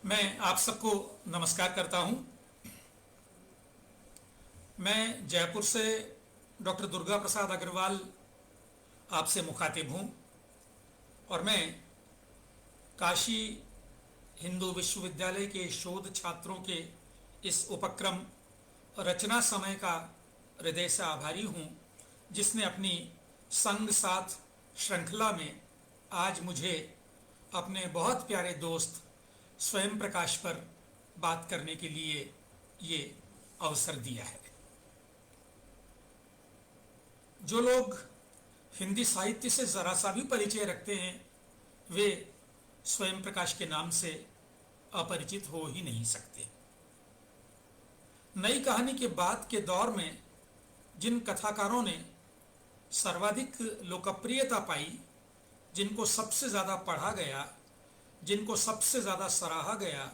मैं आप सबको नमस्कार करता हूं। मैं जयपुर से डॉक्टर दुर्गा प्रसाद अग्रवाल आपसे मुखातिब हूं और मैं काशी हिंदू विश्वविद्यालय के शोध छात्रों के इस उपक्रम रचना समय का हृदय से आभारी हूं, जिसने अपनी संग साथ श्रृंखला में आज मुझे अपने बहुत प्यारे दोस्त स्वयं प्रकाश पर बात करने के लिए ये अवसर दिया है। जो लोग हिंदी साहित्य से जरा सा भी परिचय रखते हैं वे स्वयं प्रकाश के नाम से अपरिचित हो ही नहीं सकते। नई कहानी के बाद के दौर में जिन कथाकारों ने सर्वाधिक लोकप्रियता पाई, जिनको सबसे ज़्यादा पढ़ा गया, जिनको सबसे ज़्यादा सराहा गया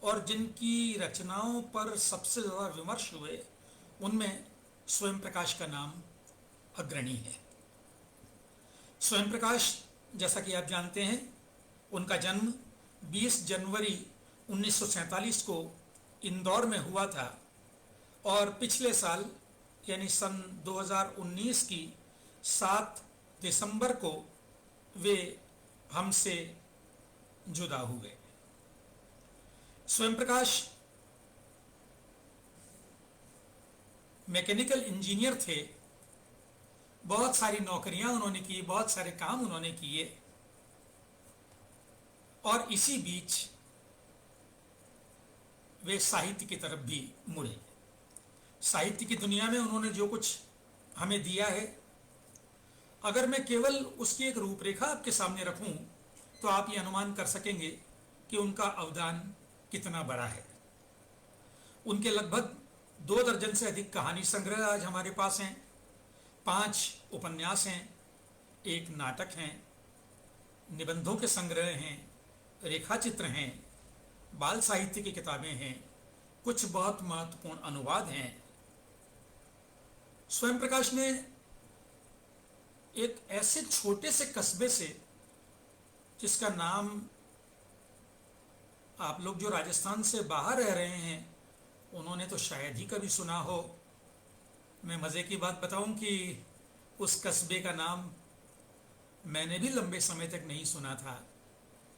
और जिनकी रचनाओं पर सबसे ज़्यादा विमर्श हुए, उनमें स्वयं प्रकाश का नाम अग्रणी है। स्वयं प्रकाश, जैसा कि आप जानते हैं, उनका जन्म 20 जनवरी 1947 को इंदौर में हुआ था और पिछले साल यानी सन 2019 की 7 दिसंबर को वे हमसे जुदा हुए। स्वयं प्रकाश मैकेनिकल इंजीनियर थे। बहुत सारी नौकरियां उन्होंने की, बहुत सारे काम उन्होंने किए और इसी बीच वे साहित्य की तरफ भी मुड़े। साहित्य की दुनिया में उन्होंने जो कुछ हमें दिया है, अगर मैं केवल उसकी एक रूपरेखा आपके सामने रखूं तो आप ये अनुमान कर सकेंगे कि उनका अवदान कितना बड़ा है। उनके लगभग 2 दर्जन से अधिक कहानी संग्रह आज हमारे पास हैं, 5 उपन्यास हैं, एक नाटक हैं, निबंधों के संग्रह हैं, रेखाचित्र हैं, बाल साहित्य की किताबें हैं, कुछ बहुत महत्वपूर्ण अनुवाद हैं। स्वयं प्रकाश ने एक ऐसे छोटे से कस्बे से, जिसका नाम आप लोग जो राजस्थान से बाहर रह रहे हैं उन्होंने तो शायद ही कभी सुना हो। मैं मज़े की बात बताऊं कि उस कस्बे का नाम मैंने भी लंबे समय तक नहीं सुना था।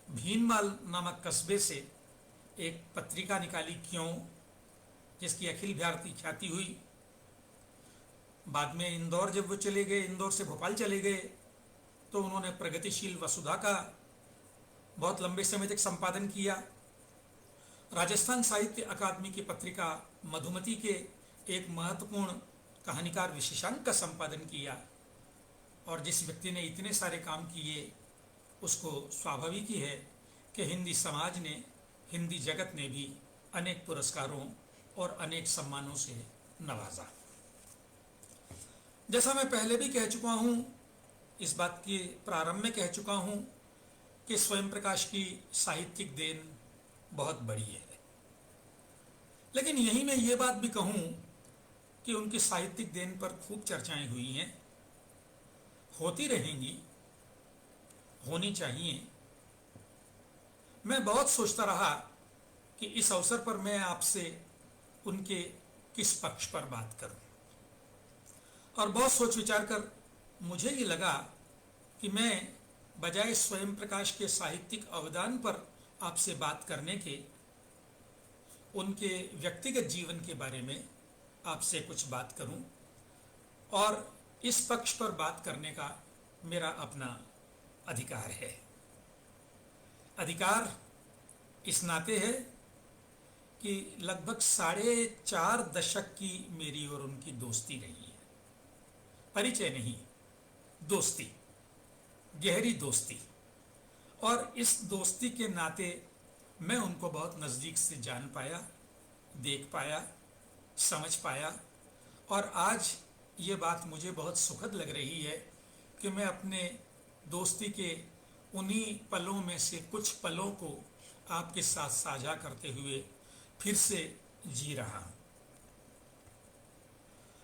भीनमाल नामक कस्बे से एक पत्रिका निकाली, क्यों, जिसकी अखिल भारतीय ख्याति हुई। बाद में इंदौर जब वो चले गए, इंदौर से भोपाल चले गए, तो उन्होंने प्रगतिशील वसुधा का बहुत लंबे समय तक संपादन किया। राजस्थान साहित्य अकादमी की पत्रिका मधुमती के एक महत्वपूर्ण कहानीकार विशेषांक का संपादन किया। और जिस व्यक्ति ने इतने सारे काम किए, उसको स्वाभाविक ही है कि हिंदी समाज ने, हिंदी जगत ने भी अनेक पुरस्कारों और अनेक सम्मानों से नवाजा। जैसा मैं पहले भी कह चुका हूँ, इस बात के प्रारंभ में कह चुका हूँ कि स्वयं प्रकाश की साहित्यिक देन बहुत बड़ी है। लेकिन यही मैं ये बात भी कहूँ कि उनकी साहित्यिक देन पर खूब चर्चाएं हुई हैं, होती रहेंगी, होनी चाहिए। मैं बहुत सोचता रहा कि इस अवसर पर मैं आपसे उनके किस पक्ष पर बात करूं, और बहुत सोच विचार कर मुझे ये लगा कि मैं बजाय स्वयं प्रकाश के साहित्यिक अवदान पर आपसे बात करने के, उनके व्यक्तिगत जीवन के बारे में आपसे कुछ बात करूं। और इस पक्ष पर बात करने का मेरा अपना अधिकार है। अधिकार इस नाते है कि लगभग 4.5 दशक की मेरी और उनकी दोस्ती रही है। परिचय नहीं, दोस्ती, गहरी दोस्ती। और इस दोस्ती के नाते मैं उनको बहुत नज़दीक से जान पाया, देख पाया, समझ पाया। और आज ये बात मुझे बहुत सुखद लग रही है कि मैं अपने दोस्ती के उन्हीं पलों में से कुछ पलों को आपके साथ साझा करते हुए फिर से जी रहा हूँ।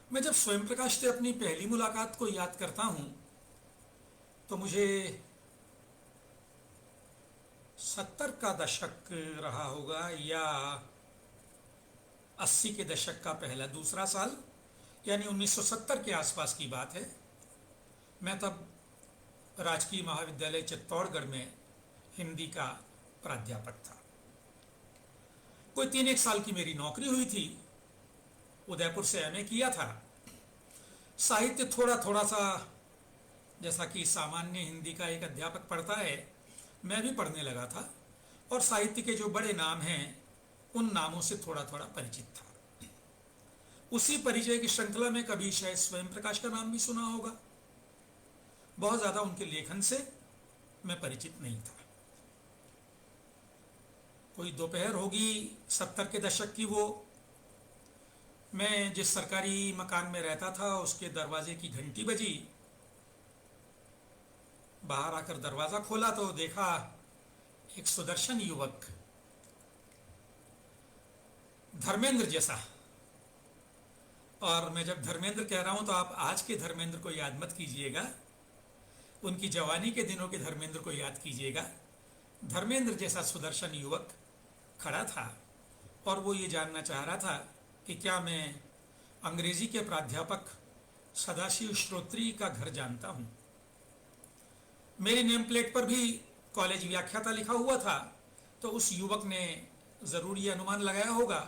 मैं जब स्वयं प्रकाश से अपनी पहली मुलाकात को याद करता हूँ तो मुझे 70 का दशक रहा होगा या 80 के दशक का पहला दूसरा साल, यानी 1970 के आसपास की बात है। मैं तब राजकीय महाविद्यालय चित्तौड़गढ़ में हिंदी का प्राध्यापक था। कोई 3-1 साल की मेरी नौकरी हुई थी। उदयपुर से एमए किया था। साहित्य थोड़ा थोड़ा सा, जैसा कि सामान्य हिंदी का एक अध्यापक पढ़ता है, मैं भी पढ़ने लगा था और साहित्य के जो बड़े नाम हैं उन नामों से थोड़ा थोड़ा परिचित था। उसी परिचय की श्रृंखला में कभी शायद स्वयं प्रकाश का नाम भी सुना होगा। बहुत ज्यादा उनके लेखन से मैं परिचित नहीं था। कोई दोपहर होगी 70 के दशक की, वो मैं जिस सरकारी मकान में रहता था उसके दरवाजे की घंटी बजी। बाहर आकर दरवाजा खोला तो देखा एक सुदर्शन युवक, धर्मेंद्र जैसा। और मैं जब धर्मेंद्र कह रहा हूं तो आप आज के धर्मेंद्र को याद मत कीजिएगा, उनकी जवानी के दिनों के धर्मेंद्र को याद कीजिएगा। धर्मेंद्र जैसा सुदर्शन युवक खड़ा था और वो ये जानना चाह रहा था कि क्या मैं अंग्रेजी के प्राध्यापक सदाशिव श्रोत्री का घर जानता हूं। मेरी नेम प्लेट पर भी कॉलेज व्याख्याता लिखा हुआ था, तो उस युवक ने जरूर ये अनुमान लगाया होगा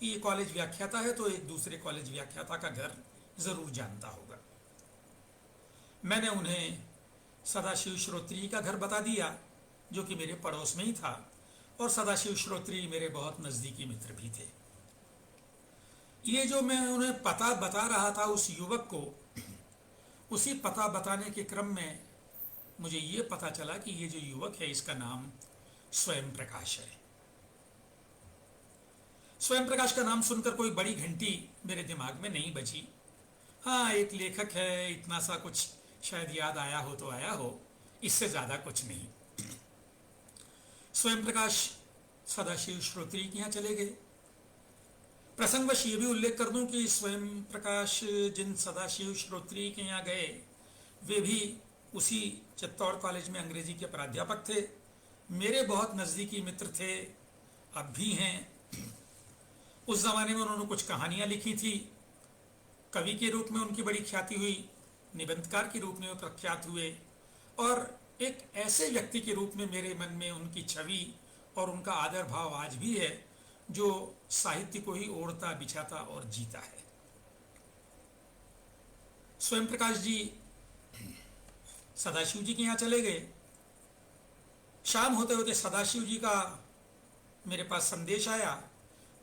कि ये कॉलेज व्याख्याता है तो एक दूसरे कॉलेज व्याख्याता का घर जरूर जानता होगा। मैंने उन्हें सदाशिव श्रोत्री का घर बता दिया, जो कि मेरे पड़ोस में ही था, और सदाशिव श्रोत्री मेरे बहुत नजदीकी मित्र भी थे। ये जो मैं उन्हें पता बता रहा था उस युवक को, उसी पता बताने के क्रम में मुझे ये पता चला कि ये जो युवक है इसका नाम स्वयं प्रकाश है। स्वयं प्रकाश का नाम सुनकर कोई बड़ी घंटी मेरे दिमाग में नहीं बजी। हाँ, एक लेखक है, इतना सा कुछ शायद याद आया हो तो आया हो, इससे ज्यादा कुछ नहीं। स्वयं प्रकाश सदाशिव श्रोत्री के यहाँ चले गए। प्रसंगवश ये भी उल्लेख कर दूं कि स्वयं प्रकाश जिन सदाशिव श्रोत्री के यहाँ गए वे भी उसी चित्तौड़ कॉलेज में अंग्रेजी के प्राध्यापक थे। मेरे बहुत नजदीकी मित्र थे, अब भी हैं। उस जमाने में उन्होंने कुछ कहानियां लिखी थी। कवि के रूप में उनकी बड़ी ख्याति हुई, निबंधकार के रूप में वो प्रख्यात हुए, और एक ऐसे व्यक्ति के रूप में मेरे मन में उनकी छवि और उनका आदर भाव आज भी है, जो साहित्य को ही ओढ़ता बिछाता और जीता है। स्वयं प्रकाश जी सदाशिव जी के यहाँ चले गए। शाम होते होते सदाशिव जी का मेरे पास संदेश आया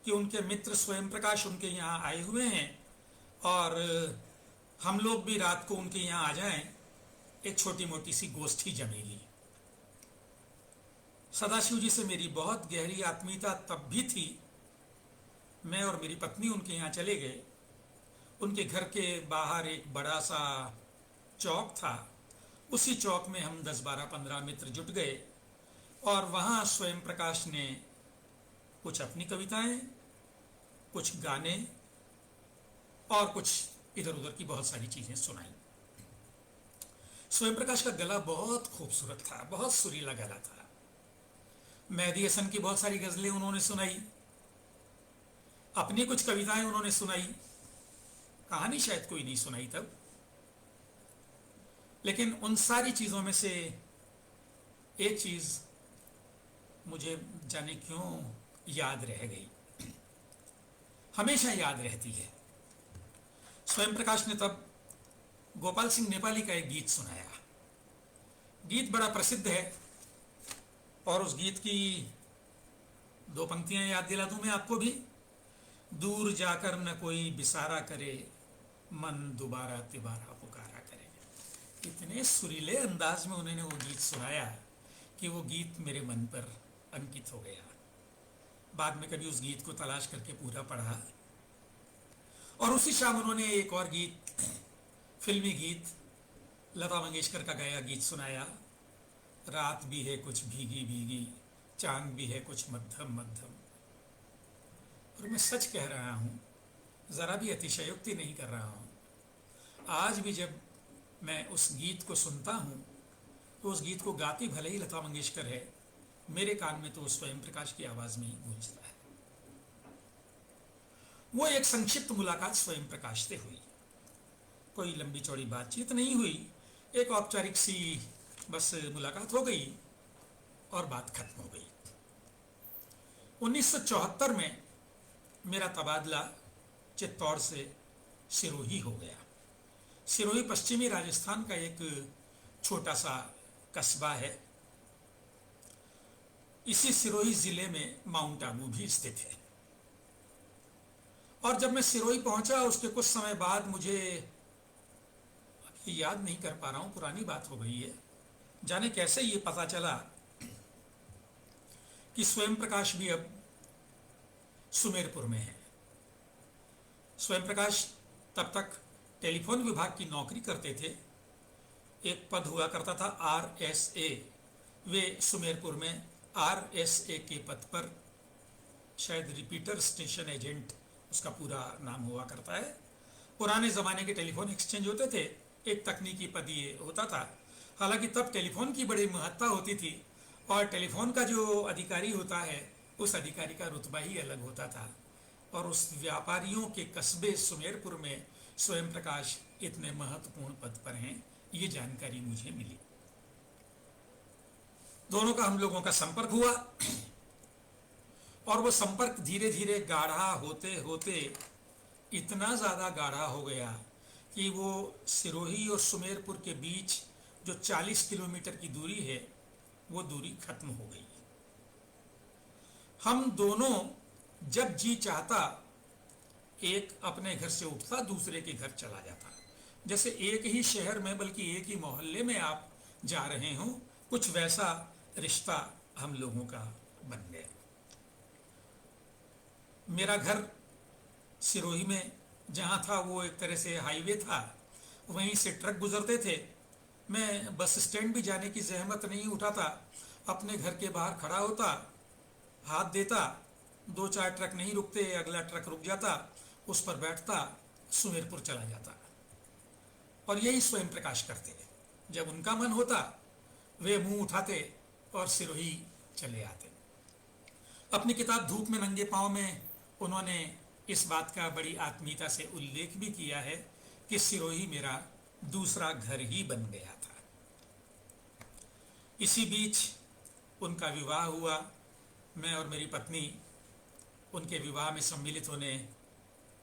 कि उनके मित्र स्वयं प्रकाश उनके यहाँ आए हुए हैं और हम लोग भी रात को उनके यहाँ आ जाएं, एक छोटी मोटी सी गोष्ठी जमेगी। सदाशिव जी से मेरी बहुत गहरी आत्मीयता तब भी थी। मैं और मेरी पत्नी उनके यहाँ चले गए। उनके घर के बाहर एक बड़ा सा चौक था। उसी चौक में हम 10, 12, 15 मित्र जुट गए और वहाँ स्वयं प्रकाश ने कुछ अपनी कविताएं, कुछ गाने और कुछ इधर उधर की बहुत सारी चीजें सुनाई। स्वयं प्रकाश का गला बहुत खूबसूरत था, बहुत सुरीला गला था। मेहदी हसन की बहुत सारी गजलें उन्होंने सुनाई, अपनी कुछ कविताएं उन्होंने सुनाई। कहानी शायद कोई नहीं सुनाई तब, लेकिन उन सारी चीजों में से एक चीज मुझे जाने क्यों याद रह गई, हमेशा याद रहती है। स्वयं प्रकाश ने तब गोपाल सिंह नेपाली का एक गीत सुनाया। गीत बड़ा प्रसिद्ध है और उस गीत की 2 पंक्तियां याद दिला दूं मैं आपको भी। दूर जाकर न कोई बिसारा करे, मन दोबारा तिबारा पुकारा करे। इतने सुरीले अंदाज में उन्होंने वो गीत सुनाया कि वो गीत मेरे मन पर अंकित हो गया। बाद में कभी उस गीत को तलाश करके पूरा पढ़ा। और उसी शाम उन्होंने एक और गीत, फिल्मी गीत, लता मंगेशकर का गाया गीत सुनाया। रात भी है कुछ भीगी भीगी, चांद भी है कुछ मध्यम मध्यम। और मैं सच कह रहा हूं, जरा भी अतिशयोक्ति नहीं कर रहा हूं। आज भी जब मैं उस गीत को सुनता हूं तो उस गीत को गाती भले ही लता मंगेशकर है, मेरे कान में तो स्वयं प्रकाश की आवाज में ही गूंजता है। वो एक संक्षिप्त मुलाकात स्वयं प्रकाश से हुई, कोई लंबी चौड़ी बातचीत नहीं हुई, एक औपचारिक सी बस मुलाकात हो गई और बात खत्म हो गई। 1974 में मेरा तबादला चित्तौड़ से सिरोही हो गया। सिरोही पश्चिमी राजस्थान का एक छोटा सा कस्बा है। इसी सिरोही जिले में माउंट आबू भी स्थित है। और जब मैं सिरोही पहुंचा, उसके कुछ समय बाद, मुझे अभी याद नहीं कर पा रहा हूं, पुरानी बात हो गई है, जाने कैसे ये पता चला कि स्वयं प्रकाश भी अब सुमेरपुर में है। स्वयं प्रकाश तब तक टेलीफोन विभाग की नौकरी करते थे। एक पद हुआ करता था RSA। वे सुमेरपुर में RSA के पद पर, शायद रिपीटर स्टेशन एजेंट उसका पूरा नाम हुआ करता है। पुराने ज़माने के टेलीफोन एक्सचेंज होते थे, एक तकनीकी पद ये होता था। हालांकि तब टेलीफोन की बड़ी महत्ता होती थी और टेलीफोन का जो अधिकारी होता है, उस अधिकारी का रुतबा ही अलग होता था। और उस व्यापारियों के कस्बे सुमेरपुर में स्वयं प्रकाश इतने महत्वपूर्ण पद पर हैं, ये जानकारी मुझे मिली। दोनों का हम लोगों का संपर्क हुआ और वो संपर्क धीरे धीरे गाढ़ा होते होते इतना ज़्यादा गाढ़ा हो गया कि वो सिरोही और सुमेरपुर के बीच जो 40 किलोमीटर की दूरी है, वो दूरी खत्म हो गई। हम दोनों जब जी चाहता, एक अपने घर से उठता, दूसरे के घर चला जाता। जैसे एक ही शहर में, बल्कि एक ही मोहल्ले में आप जा रहे हो, कुछ वैसा रिश्ता हम लोगों का बन गया। मेरा घर सिरोही में जहाँ था, वो एक तरह से हाईवे था, वहीं से ट्रक गुजरते थे। मैं बस स्टैंड भी जाने की जहमत नहीं उठाता, अपने घर के बाहर खड़ा होता, हाथ देता, 2-4 ट्रक नहीं रुकते, अगला ट्रक रुक जाता, उस पर बैठता, सुमेरपुर चला जाता। और यही स्वयं प्रकाश करते। जब उनका मन होता, वे मुंह उठाते और सिरोही चले आते। अपनी किताब धूप में नंगे पांव में उन्होंने इस बात का बड़ी आत्मीयता से उल्लेख भी किया है कि सिरोही मेरा दूसरा घर ही बन गया था। इसी बीच उनका विवाह हुआ। मैं और मेरी पत्नी उनके विवाह में सम्मिलित होने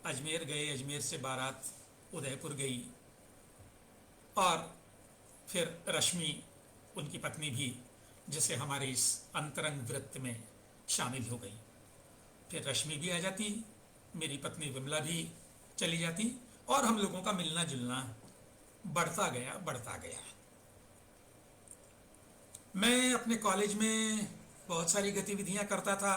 अजमेर गए। अजमेर से बारात उदयपुर गई और फिर रश्मि, उनकी पत्नी भी, जैसे हमारे इस अंतरंग वृत्त में शामिल हो गई। फिर रश्मि भी आ जाती, मेरी पत्नी विमला भी चली जाती और हम लोगों का मिलना जुलना बढ़ता गया। मैं अपने कॉलेज में बहुत सारी गतिविधियां करता था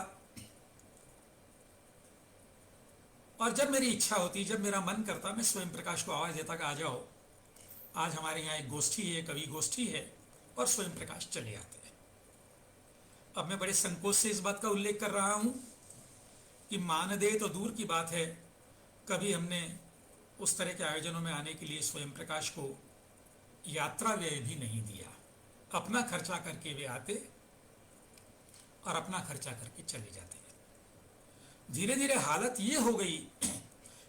और जब मेरी इच्छा होती, जब मेरा मन करता, मैं स्वयं प्रकाश को आवाज देता कि आ जाओ, आज हमारे यहाँ एक गोष्ठी है, कवि गोष्ठी है, और स्वयं प्रकाश चले आते हैं। अब मैं बड़े संकोच से इस बात का उल्लेख कर रहा हूं कि मानदेय तो दूर की बात है, कभी हमने उस तरह के आयोजनों में आने के लिए स्वयं प्रकाश को यात्रा व्यय भी नहीं दिया। अपना खर्चा करके वे आते और अपना खर्चा करके चले जाते। धीरे धीरे हालत ये हो गई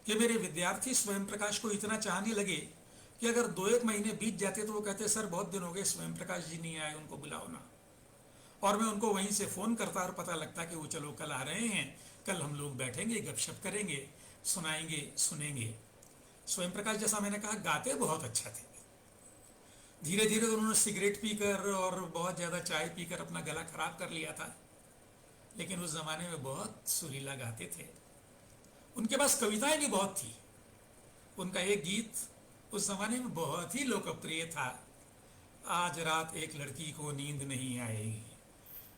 कि मेरे विद्यार्थी स्वयं प्रकाश को इतना चाहने लगे कि अगर 2-1 महीने बीत जाते तो वो कहते, सर बहुत दिन हो गए स्वयं प्रकाश जी नहीं आए, उनको बुलाओ ना। और मैं उनको वहीं से फ़ोन करता और पता लगता कि वो चलो कल आ रहे हैं, कल हम लोग बैठेंगे, गपशप करेंगे, सुनाएंगे, सुनेंगे। स्वयं प्रकाश, जैसा मैंने कहा, गाते बहुत अच्छा थे। धीरे धीरे तो उन्होंने सिगरेट पीकर और बहुत ज़्यादा चाय पीकर अपना गला खराब कर लिया था, लेकिन उस ज़माने में बहुत सुरीला गाते थे। उनके पास कविताएं भी बहुत थी। उनका एक गीत उस ज़माने में बहुत ही लोकप्रिय था, आज रात एक लड़की को नींद नहीं आएगी।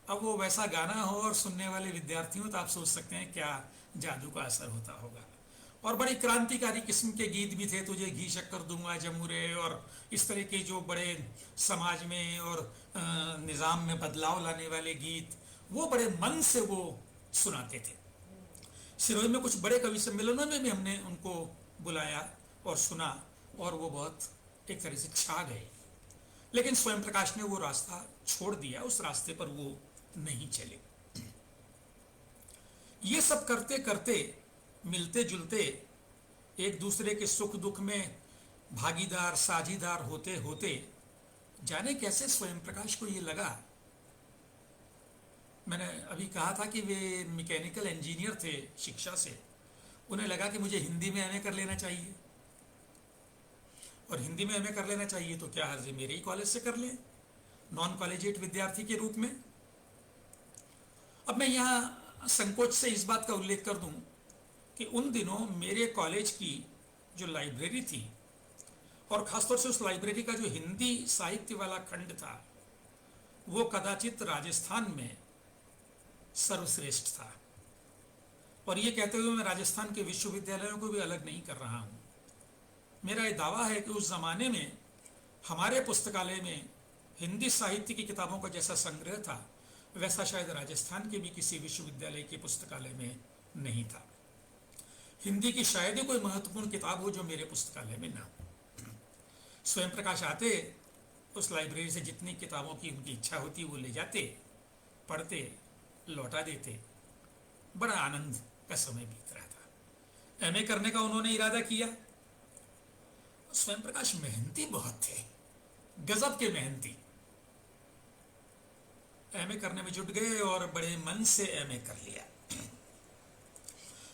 अब वो वैसा गाना हो और सुनने वाले विद्यार्थियों, तो आप सोच सकते हैं क्या जादू का असर होता होगा। और बड़ी क्रांतिकारी किस्म के गीत भी थे, तुझे घी शक्कर दूंगा जमूरे, और इस तरह के जो बड़े समाज में और निज़ाम में बदलाव लाने वाले गीत, वो बड़े मन से वो सुनाते थे। सिरोही में कुछ बड़े कवि सम्मेलनों में भी हमने उनको बुलाया और सुना, और वो बहुत एक तरह से छा गए। लेकिन स्वयं प्रकाश ने वो रास्ता छोड़ दिया, उस रास्ते पर वो नहीं चले। ये सब करते करते, मिलते जुलते, एक दूसरे के सुख दुख में भागीदार साझीदार होते होते, जाने कैसे स्वयं प्रकाश को ये लगा, मैंने अभी कहा था कि वे मैकेनिकल इंजीनियर थे शिक्षा से, उन्हें लगा कि मुझे हिंदी में एमए कर लेना चाहिए, और हिंदी में एमए कर लेना चाहिए तो क्या हर्ज है, मेरे ही कॉलेज से कर लें नॉन कॉलेजिएट विद्यार्थी के रूप में। अब मैं यहाँ संकोच से इस बात का उल्लेख कर दूं कि उन दिनों मेरे कॉलेज की जो लाइब्रेरी थी, और खासतौर से उस लाइब्रेरी का जो हिंदी साहित्य वाला खंड था, वो कदाचित राजस्थान में सर्वश्रेष्ठ था। और ये कहते हुए मैं राजस्थान के विश्वविद्यालयों को भी अलग नहीं कर रहा हूँ। मेरा ये दावा है कि उस जमाने में हमारे पुस्तकालय में हिंदी साहित्य की किताबों का जैसा संग्रह था, वैसा शायद राजस्थान के भी किसी विश्वविद्यालय के पुस्तकालय में नहीं था। हिंदी की शायद ही कोई महत्वपूर्ण किताब हो जो मेरे पुस्तकालय में ना हो। स्वयं प्रकाश आते, उस लाइब्रेरी से जितनी किताबों की उनकी इच्छा होती वो ले जाते, पढ़ते, लौटा देते। बड़ा आनंद का समय बीत रहा था। एमए करने का उन्होंने इरादा किया। स्वयं प्रकाश मेहनती बहुत थे, गजब के मेहनती। एमए करने में जुट गए और बड़े मन से एमए कर लिया।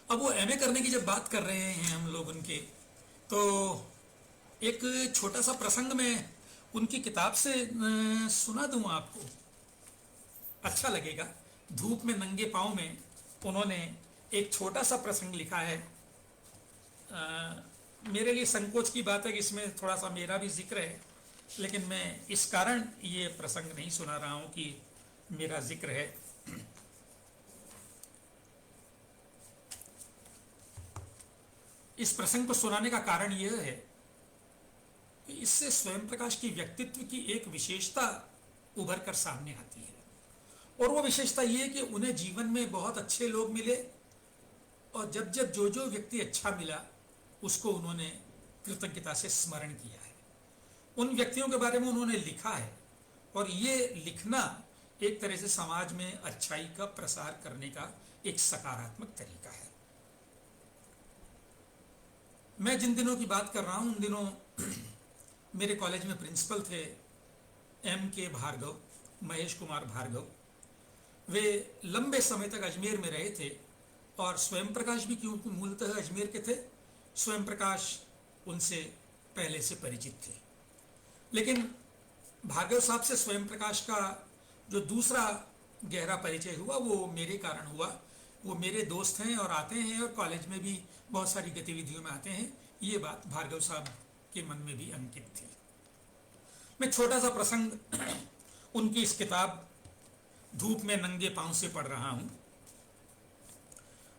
अब वो एमए करने की जब बात कर रहे हैं हम लोग उनके, तो एक छोटा सा प्रसंग में उनकी किताब से सुना दूं आपको, अच्छा लगेगा। धूप में नंगे पांव में उन्होंने एक छोटा सा प्रसंग लिखा है। मेरे लिए संकोच की बात है कि इसमें थोड़ा सा मेरा भी जिक्र है, लेकिन मैं इस कारण ये प्रसंग नहीं सुना रहा हूं कि मेरा जिक्र है। इस प्रसंग को सुनाने का कारण यह है कि इससे स्वयं प्रकाश की व्यक्तित्व की एक विशेषता उभर कर सामने आती है, और वो विशेषता ये है कि उन्हें जीवन में बहुत अच्छे लोग मिले, और जब जब जो जो व्यक्ति अच्छा मिला उसको उन्होंने कृतज्ञता से स्मरण किया है। उन व्यक्तियों के बारे में उन्होंने लिखा है, और ये लिखना एक तरह से समाज में अच्छाई का प्रसार करने का एक सकारात्मक तरीका है। मैं जिन दिनों की बात कर रहा हूं, उन दिनों मेरे कॉलेज में प्रिंसिपल थे M.K. भार्गव, महेश कुमार भार्गव। वे लंबे समय तक अजमेर में रहे थे, और स्वयं प्रकाश भी क्योंकि मूलतः अजमेर के थे, स्वयं प्रकाश उनसे पहले से परिचित थे। लेकिन भार्गव साहब से स्वयं प्रकाश का जो दूसरा गहरा परिचय हुआ वो मेरे कारण हुआ। वो मेरे दोस्त हैं और आते हैं, और कॉलेज में भी बहुत सारी गतिविधियों में आते हैं। ये बात भार्गव साहब के मन में भी अंकित थी। मैं छोटा सा प्रसंग उनकी इस किताब धूप में नंगे पांव से पढ़ रहा हूं।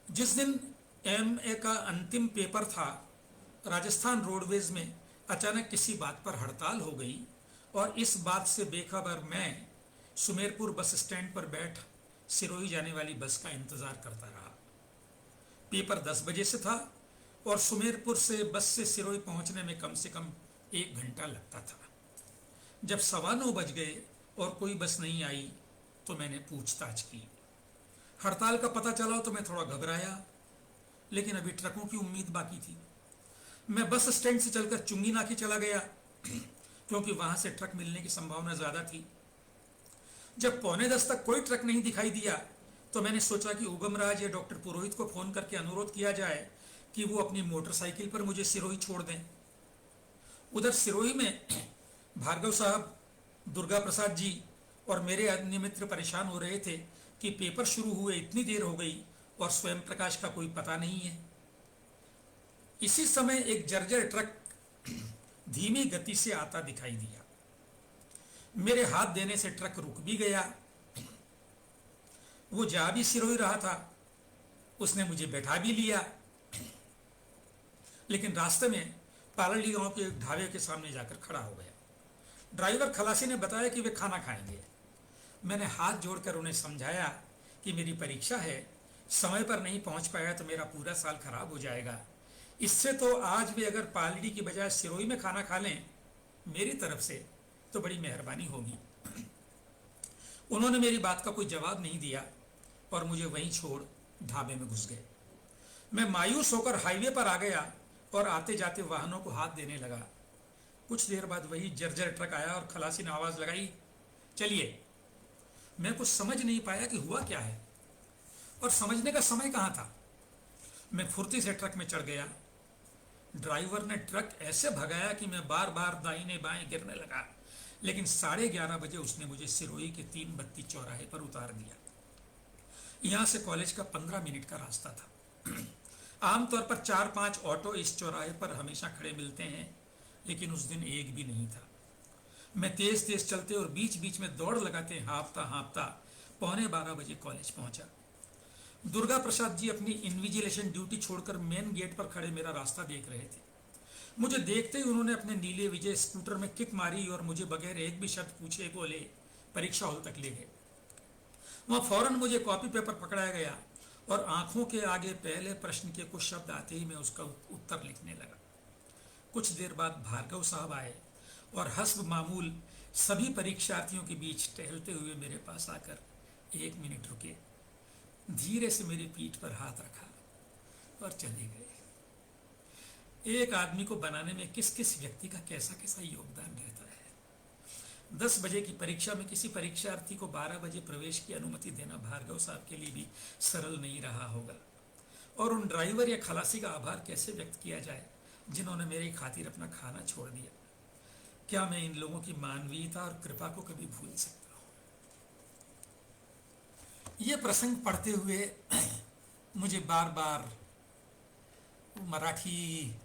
जिस दिन एमए का अंतिम पेपर था, राजस्थान रोडवेज में अचानक किसी बात पर हड़ताल हो गई, और इस बात से बेखबर मैं सुमेरपुर बस स्टैंड पर बैठ सिरोही जाने वाली बस का इंतजार करता रहा। पेपर 10 बजे से था, और सुमेरपुर से बस से सिरोही पहुंचने में कम से कम 1 घंटा लगता था। जब 9:15 बज गए और कोई बस नहीं आई, तो मैंने पूछताछ की। हड़ताल का पता चला तो मैं थोड़ा घबराया, लेकिन अभी ट्रकों की उम्मीद बाकी थी। मैं बस स्टैंड से चलकर चुंगी नाकी चला गया, क्योंकि वहां से ट्रक मिलने की संभावना ज्यादा थी। जब 9:45 तक कोई ट्रक नहीं दिखाई दिया, तो मैंने सोचा कि उगमराज या डॉक्टर पुरोहित को फोन करके अनुरोध किया जाए कि वो अपनी मोटरसाइकिल पर मुझे सिरोही छोड़ दें। उधर सिरोही में भार्गव साहब, दुर्गा प्रसाद जी और मेरे अन्य मित्र परेशान हो रहे थे कि पेपर शुरू हुए इतनी देर हो गई और स्वयं प्रकाश का कोई पता नहीं है। इसी समय एक जर्जर ट्रक धीमी गति से आता दिखाई दिया। मेरे हाथ देने से ट्रक रुक भी गया। वो जा भी सिरोही रहा था, उसने मुझे बैठा भी लिया, लेकिन रास्ते में पालड़ी गांव के एक ढाबे के सामने जाकर खड़ा हो गया। ड्राइवर खलासी ने बताया कि वे खाना खाएंगे। मैंने हाथ जोड़कर उन्हें समझाया कि मेरी परीक्षा है, समय पर नहीं पहुंच पाया तो मेरा पूरा साल खराब हो जाएगा। इससे तो आज भी अगर पालड़ी की बजाय सिरोही में खाना खा लें मेरी तरफ से तो बड़ी मेहरबानी होगी। उन्होंने मेरी बात का कोई जवाब नहीं दिया और मुझे वहीं छोड़ ढाबे में घुस गए। मैं मायूस होकर हाईवे पर आ गया और आते जाते वाहनों को हाथ देने लगा। कुछ देर बाद वही जर्जर ट्रक आया और खलासी ने आवाज लगाई, चलिए। मैं कुछ समझ नहीं पाया कि हुआ क्या है और समझने का समय कहाँ था। मैं फुर्ती से ट्रक में चढ़ गया। ड्राइवर ने ट्रक ऐसे भगाया कि मैं बार बार दाहिने बाएं गिरने लगा, लेकिन 11:30 बजे उसने मुझे सिरोही के 3 बत्ती चौराहे पर उतार दिया। यहां से कॉलेज का 15 मिनट का रास्ता था। आमतौर पर 4-5 ऑटो इस चौराहे पर हमेशा खड़े मिलते हैं, लेकिन उस दिन एक भी नहीं था। मैं तेज तेज चलते और बीच बीच में दौड़ लगाते हाँफता हाँफता 11:45 बजे कॉलेज पहुंचा। दुर्गा प्रसाद जी अपनी इन्विजिलेशन ड्यूटी छोड़कर मेन गेट पर खड़े मेरा रास्ता देख रहे थे। मुझे देखते ही उन्होंने अपने नीले विजय स्कूटर में किक मारी और मुझे बगैर एक भी शब्द पूछे बोले परीक्षा हॉल तक ले गए। वहां फौरन मुझे कॉपी पेपर पकड़ाया गया और आंखों के आगे पहले प्रश्न के कुछ शब्द आते ही मैं उसका उत्तर लिखने लगा। कुछ देर बाद भार्गव साहब आए और हस्ब मामूल सभी परीक्षार्थियों के बीच टहलते हुए मेरे पास आकर 1 मिनट रुके, धीरे से मेरी पीठ पर हाथ रखा और चले गए। एक आदमी को बनाने में किस किस व्यक्ति का कैसा कैसा योगदान रहता है। 10 बजे की परीक्षा में किसी परीक्षार्थी को 12 बजे प्रवेश की अनुमति देना भार्गव साहब के लिए भी सरल नहीं रहा होगा। और उन ड्राइवर या खलासी का आभार कैसे व्यक्त किया जाए जिन्होंने मेरी खातिर अपना खाना छोड़ दिया। क्या मैं इन लोगों की मानवीयता और कृपा को कभी भूल सकता हूँ। ये प्रसंग पढ़ते हुए मुझे बार बार मराठी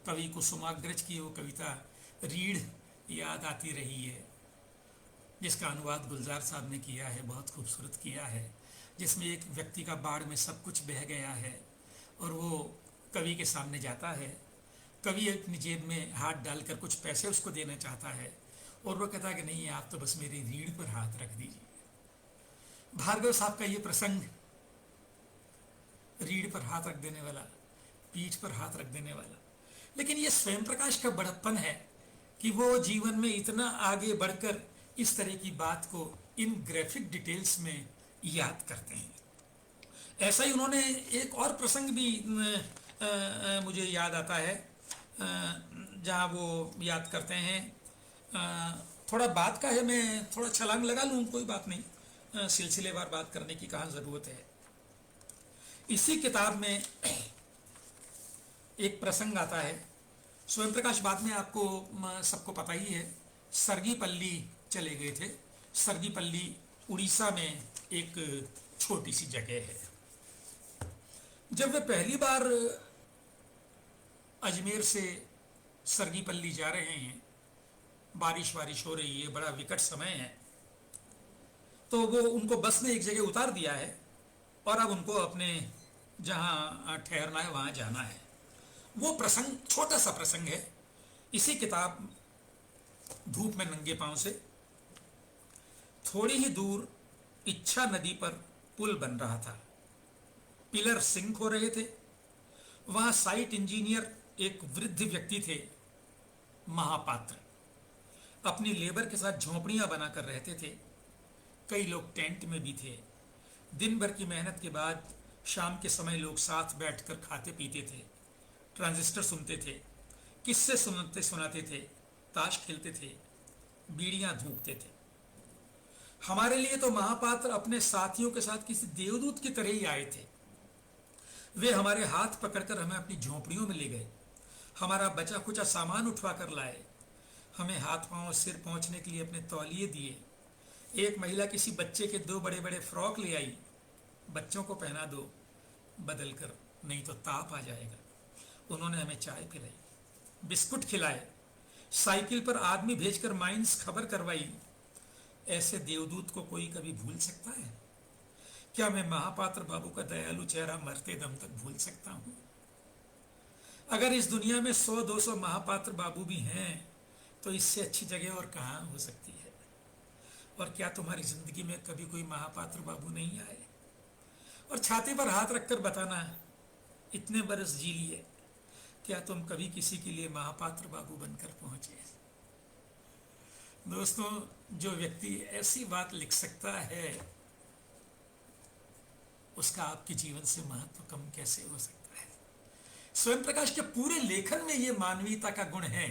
कवि कुसुमाग्रज की वो कविता रीढ़ याद आती रही है, जिसका अनुवाद गुलजार साहब ने किया है, बहुत खूबसूरत किया है, जिसमें एक व्यक्ति का बाढ़ में सब कुछ बह गया है और वो कवि के सामने जाता है। कवि अपनी जेब में हाथ डालकर कुछ पैसे उसको देना चाहता है और वो कहता है कि नहीं, आप तो बस मेरी रीढ़ पर हाथ रख दीजिए। भार्गव साहब का ये प्रसंग, रीढ़ पर हाथ रख देने वाला, पीठ पर हाथ रख देने वाला, लेकिन ये स्वयं प्रकाश का बड़प्पन है कि वो जीवन में इतना आगे बढ़कर इस तरह की बात को इन ग्राफिक डिटेल्स में याद करते हैं। ऐसा ही उन्होंने एक और प्रसंग भी मुझे याद आता है, जहाँ वो याद करते हैं, थोड़ा बात का है, मैं थोड़ा छलांग लगा लूँ, कोई बात नहीं, सिलसिलेवार बात करने की कहाँ ज़रूरत है। इसी किताब में एक प्रसंग आता है। स्वयं प्रकाश बाद में आपको सबको पता ही है, सरगीपल्ली चले गए थे। सरगीपल्ली उड़ीसा में एक छोटी सी जगह है। जब वे पहली बार अजमेर से सरगीपल्ली जा रहे हैं, बारिश हो रही है, बड़ा विकट समय है, तो वो उनको बस ने एक जगह उतार दिया है और अब उनको अपने जहाँ ठहरना है वहाँ जाना है। वो प्रसंग छोटा सा प्रसंग है। इसी किताब धूप में नंगे पांव से, थोड़ी ही दूर इच्छा नदी पर पुल बन रहा था, पिलर सिंक हो रहे थे। वहां साइट इंजीनियर एक वृद्ध व्यक्ति थे, महापात्र, अपनी लेबर के साथ झोपड़ियां बनाकर रहते थे। कई लोग टेंट में भी थे। दिन भर की मेहनत के बाद शाम के समय लोग साथ बैठकर खाते पीते थे, ट्रांजिस्टर सुनते थे, किस्से सुनाते थे, ताश खेलते थे, बीड़ियां धूकते थे। हमारे लिए तो महापात्र अपने साथियों के साथ किसी देवदूत की तरह ही आए थे। वे हमारे हाथ पकड़कर हमें अपनी झोपड़ियों में ले गए, हमारा बचा खुचा सामान उठवा कर लाए, हमें हाथ पांव सिर पहुंचने के लिए अपने तौलिए दिए। एक महिला किसी बच्चे के 2 बड़े बड़े फ्रॉक ले आई, बच्चों को पहना दो बदल कर, नहीं तो ताप आ जाएगा। उन्होंने हमें चाय पिलाई, बिस्कुट खिलाए, साइकिल पर आदमी भेजकर माइंस खबर करवाई। ऐसे देवदूत को कोई कभी भूल सकता है? क्या मैं महापात्र बाबू का दयालु चेहरा मरते दम तक भूल सकता हूं? अगर इस दुनिया में 100-200 महापात्र बाबू भी हैं, तो इससे अच्छी जगह और कहां हो सकती है? और क्या तुम्हारी जिंदगी में कभी कोई महापात्र बाबू नहीं आए? और छाती पर हाथ रखकर बताना, इतने बरस जी लिए, क्या तुम कभी किसी के लिए महापात्र बाबू बनकर पहुंचे? दोस्तों, जो व्यक्ति ऐसी बात लिख सकता है उसका आपके जीवन से महत्व कम कैसे हो सकता है। स्वयं प्रकाश के पूरे लेखन में ये मानवीयता का गुण है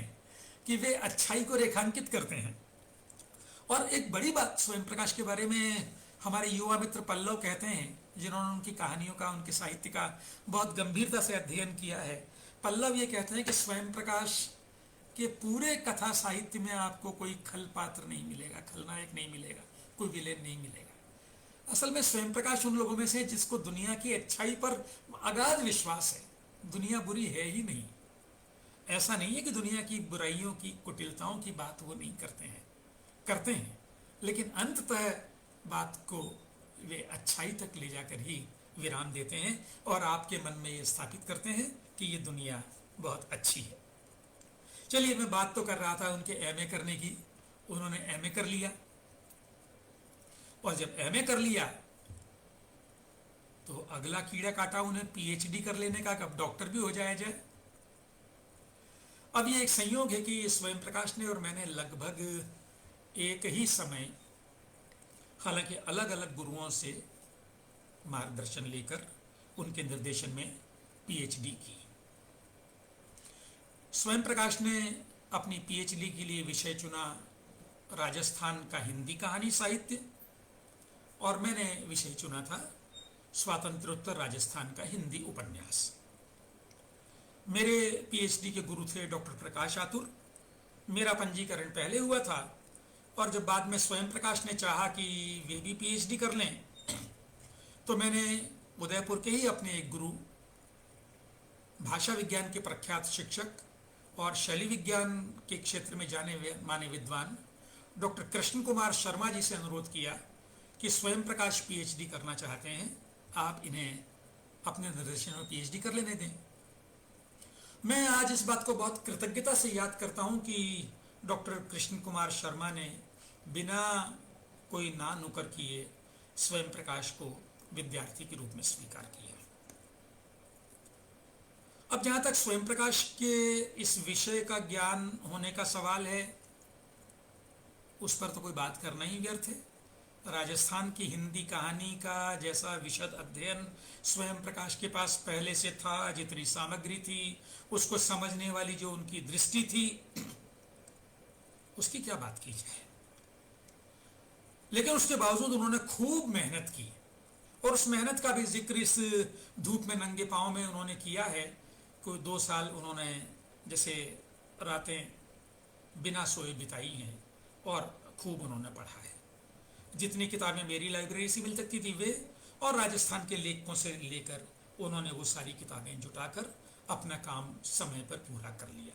कि वे अच्छाई को रेखांकित करते हैं। और एक बड़ी बात स्वयं प्रकाश के बारे में हमारे युवा मित्र पल्लव कहते हैं, जिन्होंने उनकी कहानियों का, उनके साहित्य का बहुत गंभीरता से अध्ययन किया है। पल्लव ये कहते हैं कि स्वयं प्रकाश के पूरे कथा साहित्य में आपको कोई खल पात्र नहीं मिलेगा, खलनायक नहीं मिलेगा, कोई विलेन नहीं मिलेगा। असल में स्वयं प्रकाश उन लोगों में से जिसको दुनिया की अच्छाई पर अगाध विश्वास है। दुनिया बुरी है ही नहीं। ऐसा नहीं है कि दुनिया की बुराइयों की, कुटिलताओं की बात वो नहीं करते हैं, लेकिन अंततः बात को वे अच्छाई तक ले जाकर ही विराम देते हैं और आपके मन में ये स्थापित करते हैं कि ये दुनिया बहुत अच्छी है। चलिए, मैं बात तो कर रहा था उनके एमए करने की। उन्होंने एमए कर लिया, और जब एमए कर लिया तो अगला कीड़ा काटा उन्हें पीएचडी कर लेने का, कब डॉक्टर भी हो जाए। अब ये एक संयोग है कि स्वयं प्रकाश ने और मैंने लगभग एक ही समय, हालांकि अलग अलग गुरुओं से मार्गदर्शन लेकर उनके निर्देशन में पीएचडी की। स्वयं प्रकाश ने अपनी पीएचडी के लिए विषय चुना राजस्थान का हिंदी कहानी साहित्य, और मैंने विषय चुना था स्वातंत्रोत्तर राजस्थान का हिंदी उपन्यास। मेरे पीएचडी के गुरु थे डॉक्टर प्रकाश आतुर। मेरा पंजीकरण पहले हुआ था, और जब बाद में स्वयं प्रकाश ने चाहा कि वे भी पीएचडी कर लें, तो मैंने उदयपुर के ही अपने एक गुरु, भाषा विज्ञान के प्रख्यात शिक्षक और शैली विज्ञान के क्षेत्र में जाने माने विद्वान डॉक्टर कृष्ण कुमार शर्मा जी से अनुरोध किया कि स्वयं प्रकाश पीएचडी करना चाहते हैं, आप इन्हें अपने निर्देशन में पीएचडी कर लेने दें। मैं आज इस बात को बहुत कृतज्ञता से याद करता हूं कि डॉक्टर कृष्ण कुमार शर्मा ने बिना कोई ना नुकर किए स्वयं प्रकाश को विद्यार्थी के रूप में स्वीकार किया। अब जहां तक स्वयं प्रकाश के इस विषय का ज्ञान होने का सवाल है, उस पर तो कोई बात करना ही व्यर्थ है। राजस्थान की हिंदी कहानी का जैसा विशद अध्ययन स्वयं प्रकाश के पास पहले से था, जितनी सामग्री थी, उसको समझने वाली जो उनकी दृष्टि थी, उसकी क्या बात की जाए। लेकिन उसके बावजूद उन्होंने खूब मेहनत की, और उस मेहनत का भी जिक्र इस धूप में नंगे पांव में उन्होंने किया है। कोई 2 साल उन्होंने जैसे रातें बिना सोए बिताई हैं, और खूब उन्होंने पढ़ा है। जितनी किताबें मेरी लाइब्रेरी से मिल सकती थी वे, और राजस्थान के लेखकों से लेकर उन्होंने वो सारी किताबें जुटाकर अपना काम समय पर पूरा कर लिया।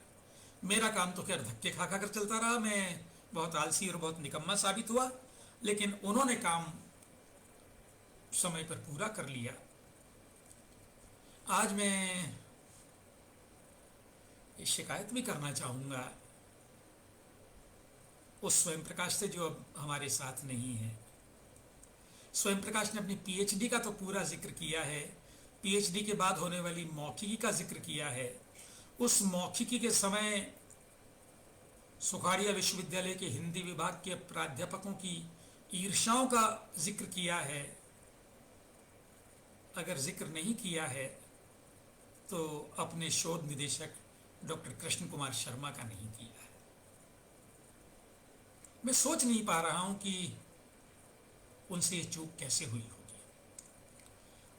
मेरा काम तो खैर धक्के खा खा कर चलता रहा, मैं बहुत आलसी और बहुत निकम्मा साबित हुआ, लेकिन उन्होंने काम समय पर पूरा कर लिया। आज मैं ये शिकायत भी करना चाहूँगा उस स्वयं प्रकाश से जो अब हमारे साथ नहीं है। स्वयं प्रकाश ने अपनी पीएचडी का तो पूरा जिक्र किया है, पीएचडी के बाद होने वाली मौखिकी का जिक्र किया है। उस मौखिकी के समय सुखाड़िया विश्वविद्यालय के हिंदी विभाग के प्राध्यापकों की ईर्ष्याओं का जिक्र किया है। अगर जिक्र नहीं किया है तो अपने शोध निदेशक डॉक्टर कृष्ण कुमार शर्मा का नहीं किया है। मैं सोच नहीं पा रहा हूं कि उनसे ये चूक कैसे हुई होगी।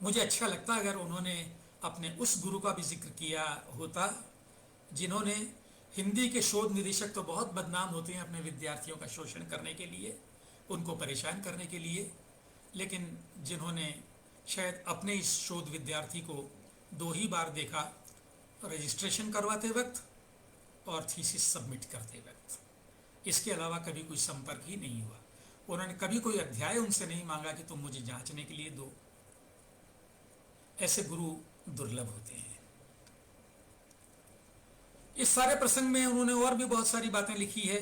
मुझे अच्छा लगता अगर उन्होंने अपने उस गुरु का भी जिक्र किया होता, जिन्होंने हिंदी के शोध निदेशक तो बहुत बदनाम होते हैं अपने विद्यार्थियों का शोषण करने के लिए, उनको परेशान करने के लिए, लेकिन जिन्होंने शायद अपने इस शोध विद्यार्थी को 2 ही बार देखा, रजिस्ट्रेशन करवाते वक्त और थीसिस सबमिट करते वक्त। इसके अलावा कभी कोई संपर्क ही नहीं हुआ। उन्होंने कभी कोई अध्याय उनसे नहीं मांगा कि तुम मुझे जांचने के लिए दो। ऐसे गुरु दुर्लभ होते हैं। इस सारे प्रसंग में उन्होंने और भी बहुत सारी बातें लिखी है।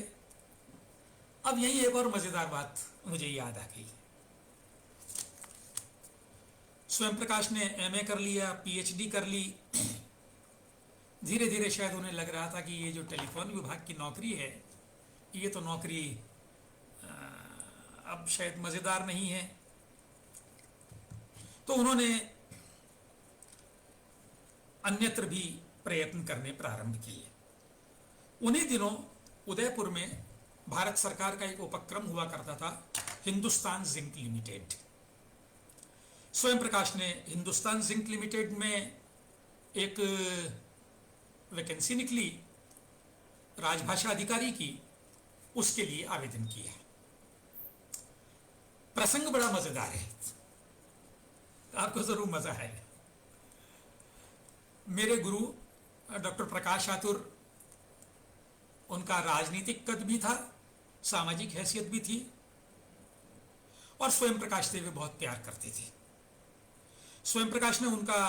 अब यही एक और मजेदार बात मुझे याद आ गई। स्वयं प्रकाश ने एमए कर लिया, पीएचडी कर ली। धीरे धीरे शायद उन्हें लग रहा था कि ये जो टेलीफोन विभाग की नौकरी है, ये तो नौकरी अब शायद मज़ेदार नहीं है। तो उन्होंने अन्यत्र भी प्रयत्न करने प्रारंभ किए। उन्हीं दिनों उदयपुर में भारत सरकार का एक उपक्रम हुआ करता था, हिंदुस्तान जिंक लिमिटेड। स्वयं प्रकाश ने हिंदुस्तान जिंक लिमिटेड में एक वैकेंसी निकली राजभाषा अधिकारी की, उसके लिए आवेदन किया। प्रसंग बड़ा मजेदार है, आपको जरूर मजा आएगा। मेरे गुरु डॉक्टर प्रकाश आतुर, उनका राजनीतिक कद भी था, सामाजिक हैसियत भी थी, और स्वयं प्रकाश से वे बहुत प्यार करते थे। स्वयं प्रकाश ने उनका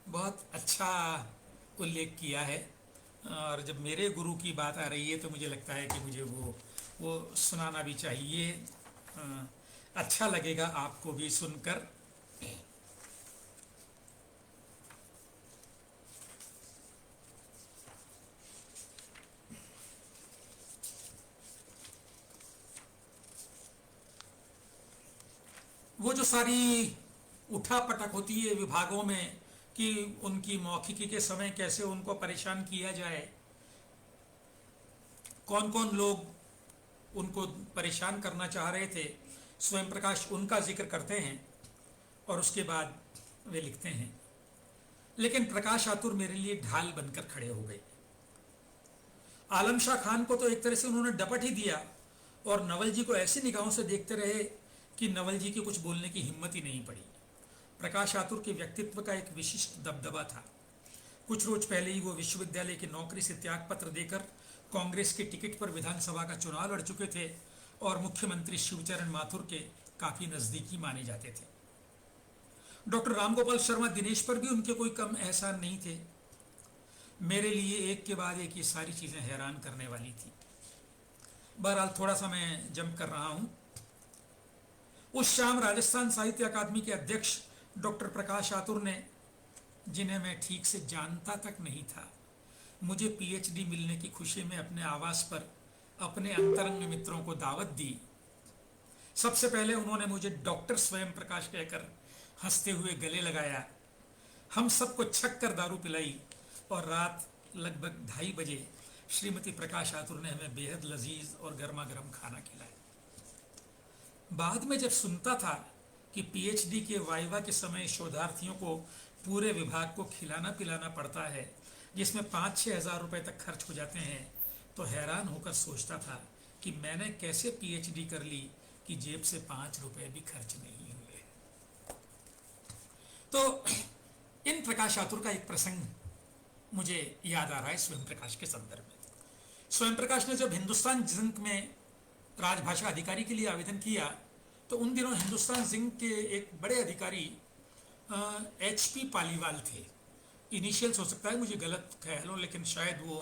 बहुत अच्छा उल्लेख किया है, और जब मेरे गुरु की बात आ रही है तो मुझे लगता है कि मुझे वो सुनाना भी चाहिए। अच्छा लगेगा आपको भी सुनकर। वो जो सारी उठापटक होती है विभागों में कि उनकी मौखिकी के समय कैसे उनको परेशान किया जाए, कौन कौन लोग उनको परेशान करना चाह रहे थे, स्वयं प्रकाश उनका जिक्र करते हैं और उसके बाद वे लिखते हैं, लेकिन प्रकाश आतुर मेरे लिए ढाल बनकर खड़े हो गए। आलम शाह खान को तो एक तरह से उन्होंने डपट ही दिया, और नवल जी को ऐसी निगाहों से देखते रहे कि नवल जी की कुछ बोलने की हिम्मत ही नहीं पड़ी। प्रकाश आतुर के व्यक्तित्व का एक विशिष्ट दबदबा था। कुछ रोज पहले ही वो विश्वविद्यालय की नौकरी से त्यागपत्र देकर कांग्रेस के टिकट पर विधानसभा का चुनाव लड़ चुके थे और मुख्यमंत्री शिवचरण माथुर के काफी नजदीकी माने जाते थे। डॉक्टर रामगोपाल शर्मा दिनेश पर भी उनके कोई कम एहसान नहीं थे। मेरे लिए एक के बाद एक ये सारी चीजें हैरान करने वाली थी। बहरहाल थोड़ा सा मैं जंप कर रहा हूं। उस शाम राजस्थान साहित्य अकादमी के अध्यक्ष डॉक्टर प्रकाश आतुर ने, जिन्हें मैं ठीक से जानता तक नहीं था, मुझे पीएचडी मिलने की खुशी में अपने आवास पर अपने अंतरंग मित्रों को दावत दी। सबसे पहले उन्होंने मुझे डॉक्टर स्वयं प्रकाश कहकर हंसते हुए गले लगाया। हम सबको छक कर दारू पिलाई और रात लगभग 2:30 बजे श्रीमती प्रकाश आतुर ने हमें बेहद लजीज और गर्मा गर्म खाना खिलाया। बाद में जब सुनता था कि पीएचडी के वाइवा के समय शोधार्थियों को पूरे विभाग को खिलाना पिलाना पड़ता है, जिसमें 5-6 हज़ार रुपए तक खर्च हो जाते हैं, तो हैरान होकर सोचता था कि मैंने कैसे पीएचडी कर ली कि जेब से 5 रुपए भी खर्च नहीं हुए। तो इन प्रकाश आतुर का एक प्रसंग मुझे याद आ रहा है स्वयं प्रकाश के संदर्भ में। स्वयं प्रकाश ने जब हिंदुस्तान जिंक में राजभाषा अधिकारी के लिए आवेदन किया, तो उन दिनों हिंदुस्तान जिंक के एक बड़े अधिकारी HP पालीवाल थे। इनिशियल्स हो सकता है, मुझे गलत ख्याल हो, लेकिन शायद वो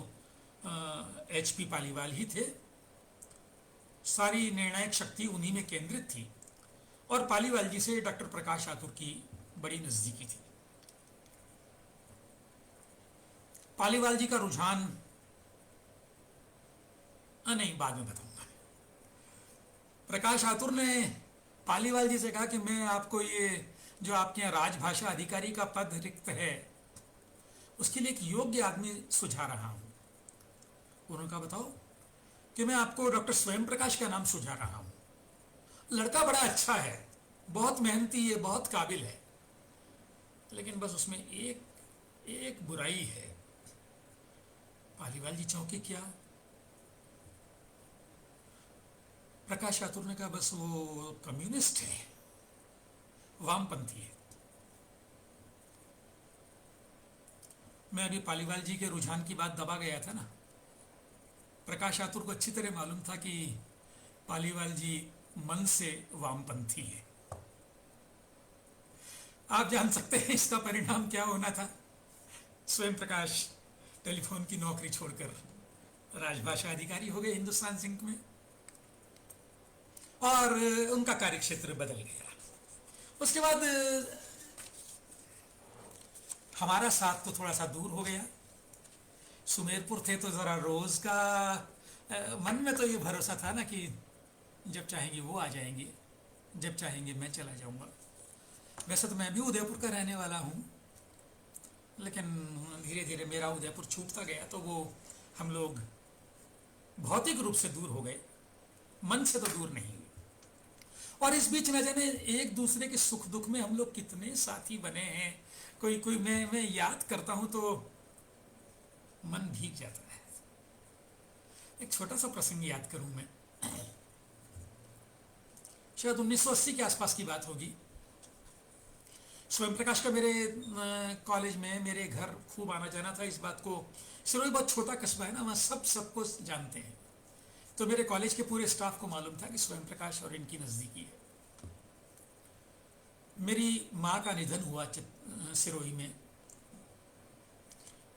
HP पालीवाल ही थे। सारी निर्णायक शक्ति उन्हीं में केंद्रित थी और पालीवाल जी से डॉक्टर प्रकाश आतुर की बड़ी नजदीकी थी। पालीवाल जी का रुझान नहीं, बाद में बताऊंगा। प्रकाश आतुर ने पालीवाल जी से कहा कि मैं आपको ये जो आपके यहाँ राजभाषा अधिकारी का पद रिक्त है, उसके लिए एक योग्य आदमी सुझा रहा हूं। उन्होंने कहा बताओ, कि मैं आपको डॉक्टर स्वयं प्रकाश का नाम सुझा रहा हूं। लड़का बड़ा अच्छा है, बहुत मेहनती है, बहुत काबिल है, लेकिन बस उसमें एक बुराई है। पालीवाल जी चौंके, क्या? प्रकाश आतुर ने कहा बस वो कम्युनिस्ट है, वामपंथी है। मैं अभी पालीवाल जी के रुझान की बात दबा गया था ना। प्रकाश आतुर को अच्छी तरह मालूम था कि पालीवाल जी मन से वामपंथी है। आप जान सकते हैं इसका परिणाम क्या होना था। स्वयं प्रकाश टेलीफोन की नौकरी छोड़कर राजभाषा अधिकारी हो गए हिंदुस्तान जिंक में, और उनका कार्यक्षेत्र बदल गया। उसके बाद हमारा साथ तो थोड़ा सा दूर हो गया। सुमेरपुर थे तो जरा रोज का मन में तो ये भरोसा था ना कि जब चाहेंगे वो आ जाएंगे, जब चाहेंगे मैं चला जाऊंगा। वैसे तो मैं भी उदयपुर का रहने वाला हूँ, लेकिन धीरे धीरे मेरा उदयपुर छूटता गया तो वो हम लोग भौतिक रूप से दूर हो गए, मन से तो दूर नहीं हुए। और इस बीच न जाने एक दूसरे के सुख दुख में हम लोग कितने साथी बने हैं। कोई कोई मैं याद करता हूं तो मन भीग जाता है। एक छोटा सा प्रसंग याद करूं मैं, शायद 1980 के आसपास की बात होगी। स्वयं प्रकाश का मेरे कॉलेज में मेरे घर खूब आना जाना था। इस बात को, सिरोही बहुत छोटा कस्बा है ना, वहाँ सब सबको जानते हैं। तो मेरे कॉलेज के पूरे स्टाफ को मालूम था कि स्वयं प्रकाश और इनकी नज़दीकी है। मेरी माँ का निधन हुआ सिरोही में,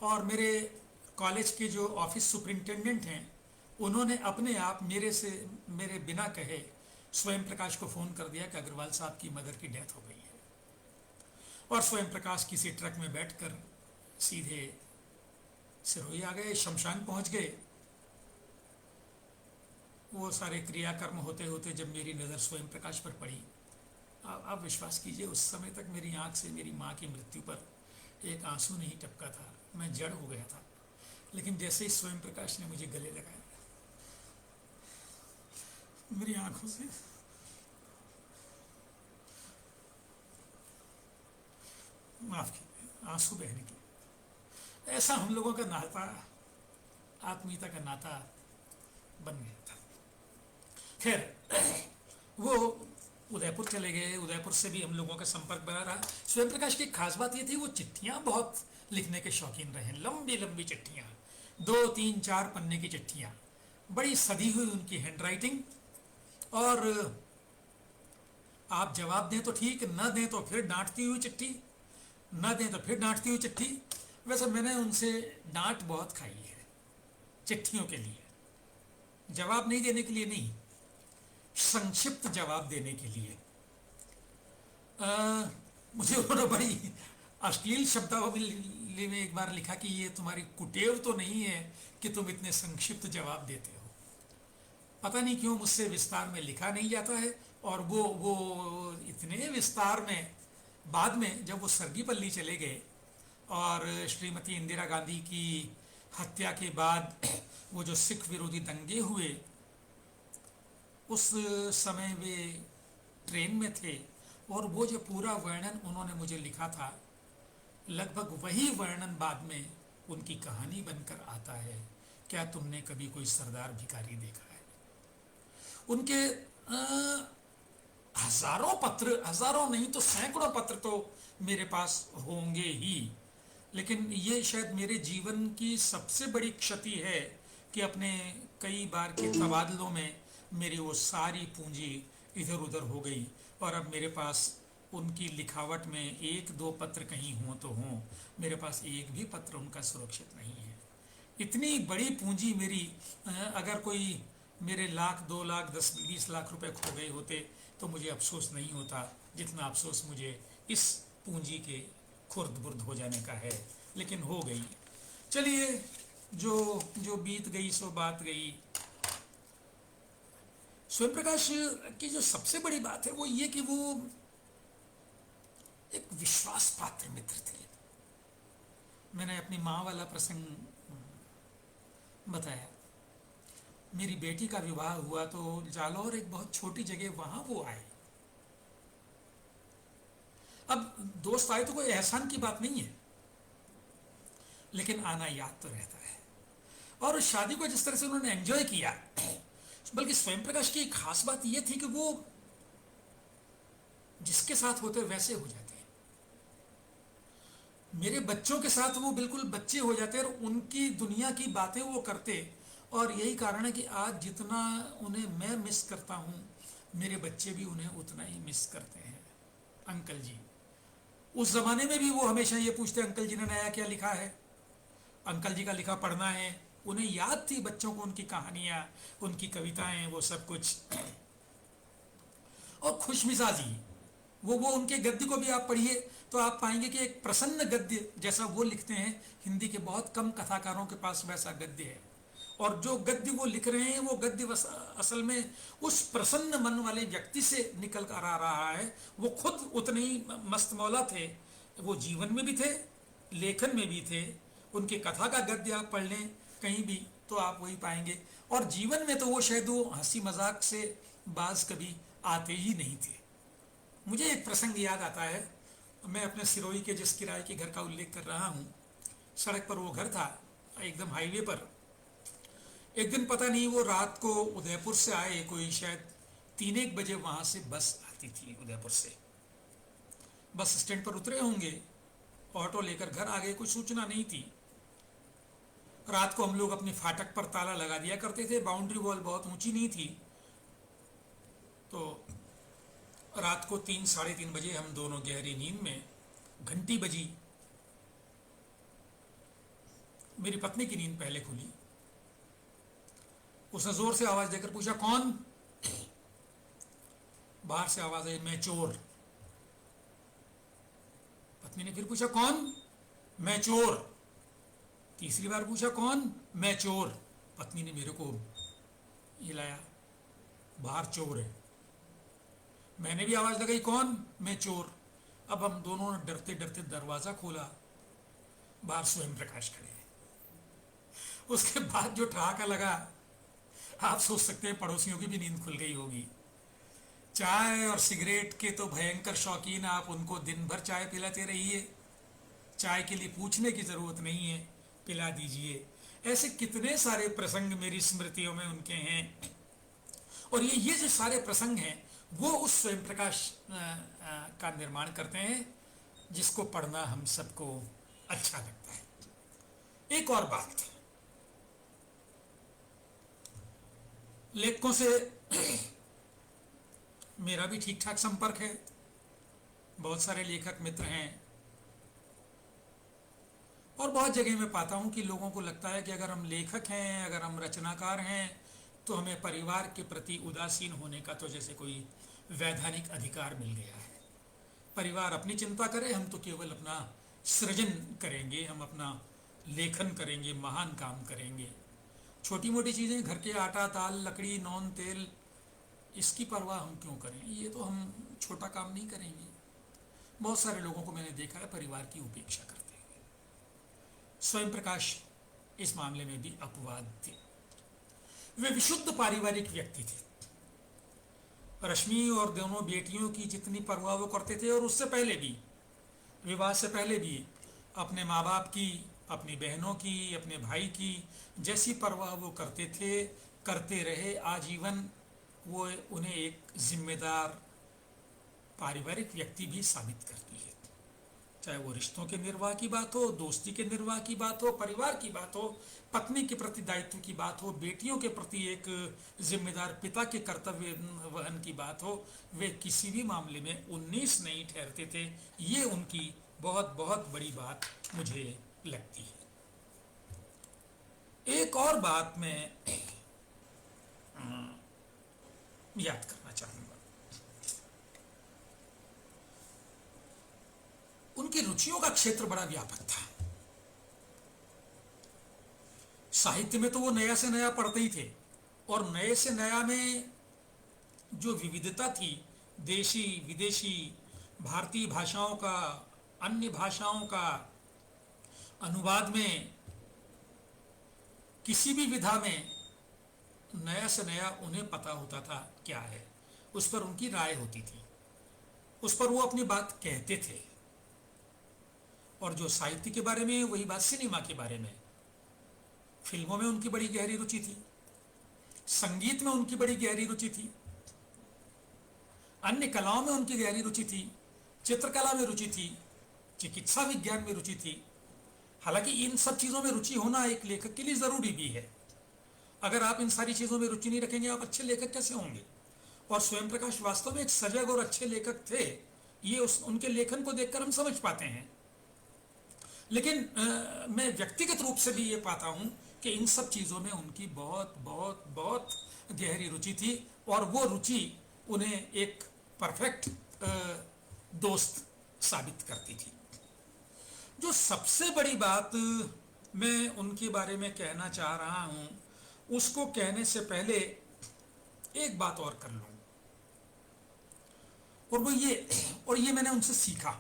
और मेरे कॉलेज के जो ऑफिस सुपरिंटेंडेंट हैं उन्होंने अपने आप मेरे बिना कहे स्वयं प्रकाश को फ़ोन कर दिया कि अग्रवाल साहब की मदर की डेथ हो गई है। और स्वयं प्रकाश किसी ट्रक में बैठकर सीधे सिरोही आ गए, शमशान पहुंच गए। वो सारे क्रियाकर्म होते होते जब मेरी नज़र स्वयं प्रकाश पर पड़ी, आप विश्वास कीजिए उस समय तक मेरी आंख से मेरी माँ की मृत्यु पर एक आंसू नहीं टपका था। मैं जड़ हो गया था। लेकिन जैसे ही स्वयं प्रकाश ने मुझे गले लगाया, मेरी आंखों से माफ कीजिए आंसू बहने की। ऐसा हम लोगों का नाता, आत्मीयता का नाता बन गया था। खैर, वो उदयपुर चले गए। उदयपुर से भी हम लोगों का संपर्क बना रहा। स्वयं प्रकाश की खास बात ये थी, वो चिट्ठियां बहुत लिखने के शौकीन रहे। लंबी लंबी चिट्ठियां, 2 3 4 पन्ने की चिट्ठियां, बड़ी सधी हुई उनकी हैंडराइटिंग। और आप जवाब दें तो ठीक, न दें तो फिर डांटती हुई चिट्ठी, न दें तो फिर डांटती हुई चिट्ठी। वैसे मैंने उनसे डांट बहुत खाई है चिट्ठियों के लिए, जवाब नहीं देने के लिए नहीं, संक्षिप्त जवाब देने के लिए। मुझे उन्होंने बड़ी अश्लील शब्दावली में एक बार लिखा कि ये तुम्हारी कुटेव तो नहीं है कि तुम इतने संक्षिप्त जवाब देते हो। पता नहीं क्यों मुझसे विस्तार में लिखा नहीं जाता है। और वो इतने विस्तार में, बाद में जब वो सर्गिपल्ली चले गए और श्रीमती इंदिरा गांधी की हत्या के बाद वो जो सिख विरोधी दंगे हुए, उस समय वे ट्रेन में थे, और वो जो पूरा वर्णन उन्होंने मुझे लिखा था, लगभग वही वर्णन बाद में उनकी कहानी बनकर आता है, क्या तुमने कभी कोई सरदार भिखारी देखा है। उनके हजारों पत्र, हजारों नहीं तो सैकड़ों पत्र तो मेरे पास होंगे ही। लेकिन ये शायद मेरे जीवन की सबसे बड़ी क्षति है कि अपने कई बार के तबादलों में मेरी वो सारी पूंजी इधर उधर हो गई, और अब मेरे पास उनकी लिखावट में 1-2 पत्र कहीं हों तो हों, मेरे पास एक भी पत्र उनका सुरक्षित नहीं है। इतनी बड़ी पूंजी मेरी, अगर कोई मेरे 1,00,000, 2,00,000, 10-20 लाख रुपए खो गए होते तो मुझे अफसोस नहीं होता जितना अफसोस मुझे इस पूंजी के खुर्द बुर्द हो जाने का है। लेकिन हो गई। चलिए, जो बीत गई सो बात गई। स्वयं प्रकाश की जो सबसे बड़ी बात है वो ये कि वो एक विश्वास पात्र मित्र थे। मैंने अपनी माँ वाला प्रसंग बताया। मेरी बेटी का विवाह हुआ तो जालौर एक बहुत छोटी जगह, वहां वो आए। अब दोस्त आए तो कोई एहसान की बात नहीं है, लेकिन आना याद तो रहता है। और उस शादी को जिस तरह से उन्होंने एंजॉय किया, बल्कि स्वयं प्रकाश की एक खास बात यह थी कि वो जिसके साथ होते वैसे हो जाते हैं। मेरे बच्चों के साथ वो बिल्कुल बच्चे हो जाते हैं और उनकी दुनिया की बातें वो करते। और यही कारण है कि आज जितना उन्हें मैं मिस करता हूं, मेरे बच्चे भी उन्हें उतना ही मिस करते हैं। अंकल जी, उस जमाने में भी वो हमेशा ये पूछते, अंकल जी ने नया क्या लिखा है, अंकल जी का लिखा पढ़ना है। उन्हें याद थी बच्चों को उनकी कहानियां, उनकी कविताएं, वो सब कुछ। और खुशमिजाजी, वो उनके गद्य को भी आप पढ़िए तो आप पाएंगे कि एक प्रसन्न गद्य जैसा वो लिखते हैं। हिंदी के बहुत कम कथाकारों के पास वैसा गद्य है। और जो गद्य वो लिख रहे हैं वो गद्य असल में उस प्रसन्न मन वाले व्यक्ति से निकल कर आ रहा है। वो खुद उतने ही मस्त मौला थे, वो जीवन में भी थे, लेखन में भी थे। उनकी कथा का गद्य आप पढ़ लें कहीं भी तो आप वही पाएंगे। और जीवन में तो वो शायद वो हंसी मजाक से बाज कभी आते ही नहीं थे। मुझे एक प्रसंग याद आता है, मैं अपने सिरोही के जिस किराए के घर का उल्लेख कर रहा हूँ, सड़क पर वो घर था एकदम हाईवे पर। एक दिन पता नहीं वो रात को उदयपुर से आए, कोई शायद 3-1 बजे वहां से बस आती थी उदयपुर से। बस स्टैंड पर उतरे होंगे, ऑटो लेकर घर आ गए, कोई सूचना नहीं थी। रात को हम लोग अपनी फाटक पर ताला लगा दिया करते थे, बाउंड्री वॉल बहुत ऊंची नहीं थी। तो रात को 3-3:30 बजे हम दोनों गहरी नींद में, घंटी बजी। मेरी पत्नी की नींद पहले खुली। उसने जोर से आवाज देकर पूछा, कौन? बाहर से आवाज आई, मैं चोर। पत्नी ने फिर पूछा, कौन? मैं चोर। तीसरी बार पूछा, कौन? मैं चोर। पत्नी ने मेरे को हिलाया, बाहर चोर है। मैंने भी आवाज लगाई, कौन? मैं चोर। अब हम दोनों ने डरते डरते दरवाजा खोला, बाहर स्वयं प्रकाश खड़े हैं। उसके बाद जो ठहाका लगा, आप सोच सकते हैं पड़ोसियों की भी नींद खुल गई होगी। चाय और सिगरेट के तो भयंकर शौकीन, आप उनको दिन भर चाय पिलाते रहिए, चाय के लिए पूछने की जरूरत नहीं है, पिला दीजिए। ऐसे कितने सारे प्रसंग मेरी स्मृतियों में उनके हैं। और ये जो सारे प्रसंग हैं वो उस स्वयं प्रकाश का निर्माण करते हैं जिसको पढ़ना हम सबको अच्छा लगता है। एक और बात, लेखकों से मेरा भी ठीक ठाक संपर्क है, बहुत सारे लेखक मित्र हैं। और बहुत जगह मैं पाता हूं कि लोगों को लगता है कि अगर हम लेखक हैं, अगर हम रचनाकार हैं, तो हमें परिवार के प्रति उदासीन होने का तो जैसे कोई वैधानिक अधिकार मिल गया है। परिवार अपनी चिंता करे, हम तो केवल अपना सृजन करेंगे, हम अपना लेखन करेंगे, महान काम करेंगे। छोटी मोटी चीज़ें, घर के आटा दाल लकड़ी नॉन तेल, इसकी परवाह हम क्यों करें? ये तो हम छोटा काम नहीं करेंगे। बहुत सारे लोगों को मैंने देखा है परिवार की उपेक्षा करते हुए। स्वयं प्रकाश इस मामले में भी अपवाद थे। वे विशुद्ध पारिवारिक व्यक्ति थे। रश्मि और दोनों बेटियों की जितनी परवाह वो करते थे, और उससे पहले भी, विवाह से पहले भी, अपने माँ बाप की, अपनी बहनों की, अपने भाई की जैसी परवाह वो करते थे, करते रहे आजीवन। वो उन्हें एक जिम्मेदार पारिवारिक व्यक्ति भी साबित करती है। चाहे वो रिश्तों के निर्वाह की बात हो, दोस्ती के निर्वाह की बात हो, परिवार की बात हो, पत्नी के प्रति दायित्व की बात हो, बेटियों के प्रति एक जिम्मेदार पिता के कर्तव्य वहन की बात हो, वे किसी भी मामले में 19 नहीं ठहरते थे। ये उनकी बहुत बहुत बड़ी बात मुझे लगती है। एक और बात मैं याद करना चाहूंगा, उनकी रुचियों का क्षेत्र बड़ा व्यापक था। साहित्य में तो वो नया से नया पढ़ते ही थे, और नए से नया में जो विविधता थी, देशी विदेशी, भारतीय भाषाओं का, अन्य भाषाओं का अनुवाद में, किसी भी विधा में नया से नया उन्हें पता होता था क्या है, उस पर उनकी राय होती थी, उस पर वो अपनी बात कहते थे। और जो साहित्य के बारे में, वही बात सिनेमा के बारे में। फिल्मों में उनकी बड़ी गहरी रुचि थी, संगीत में उनकी बड़ी गहरी रुचि थी, अन्य कलाओं में उनकी गहरी रुचि थी, चित्रकला में रुचि थी, चिकित्सा विज्ञान में रुचि थी। हालांकि इन सब चीजों में रुचि होना एक लेखक के लिए जरूरी भी है। अगर आप इन सारी चीजों में रुचि नहीं रखेंगे, आप अच्छे लेखक कैसे होंगे? और स्वयं प्रकाश वास्तव में एक सजग और अच्छे लेखक थे, ये उनके लेखन को देखकर हम समझ पाते हैं। लेकिन मैं व्यक्तिगत रूप से भी ये पाता हूं कि इन सब चीजों में उनकी बहुत बहुत बहुत गहरी रुचि थी, और वो रुचि उन्हें एक परफेक्ट दोस्त साबित करती थी। जो सबसे बड़ी बात मैं उनके बारे में कहना चाह रहा हूं, उसको कहने से पहले एक बात और कर लूं, और वो ये, और ये मैंने उनसे सीखा।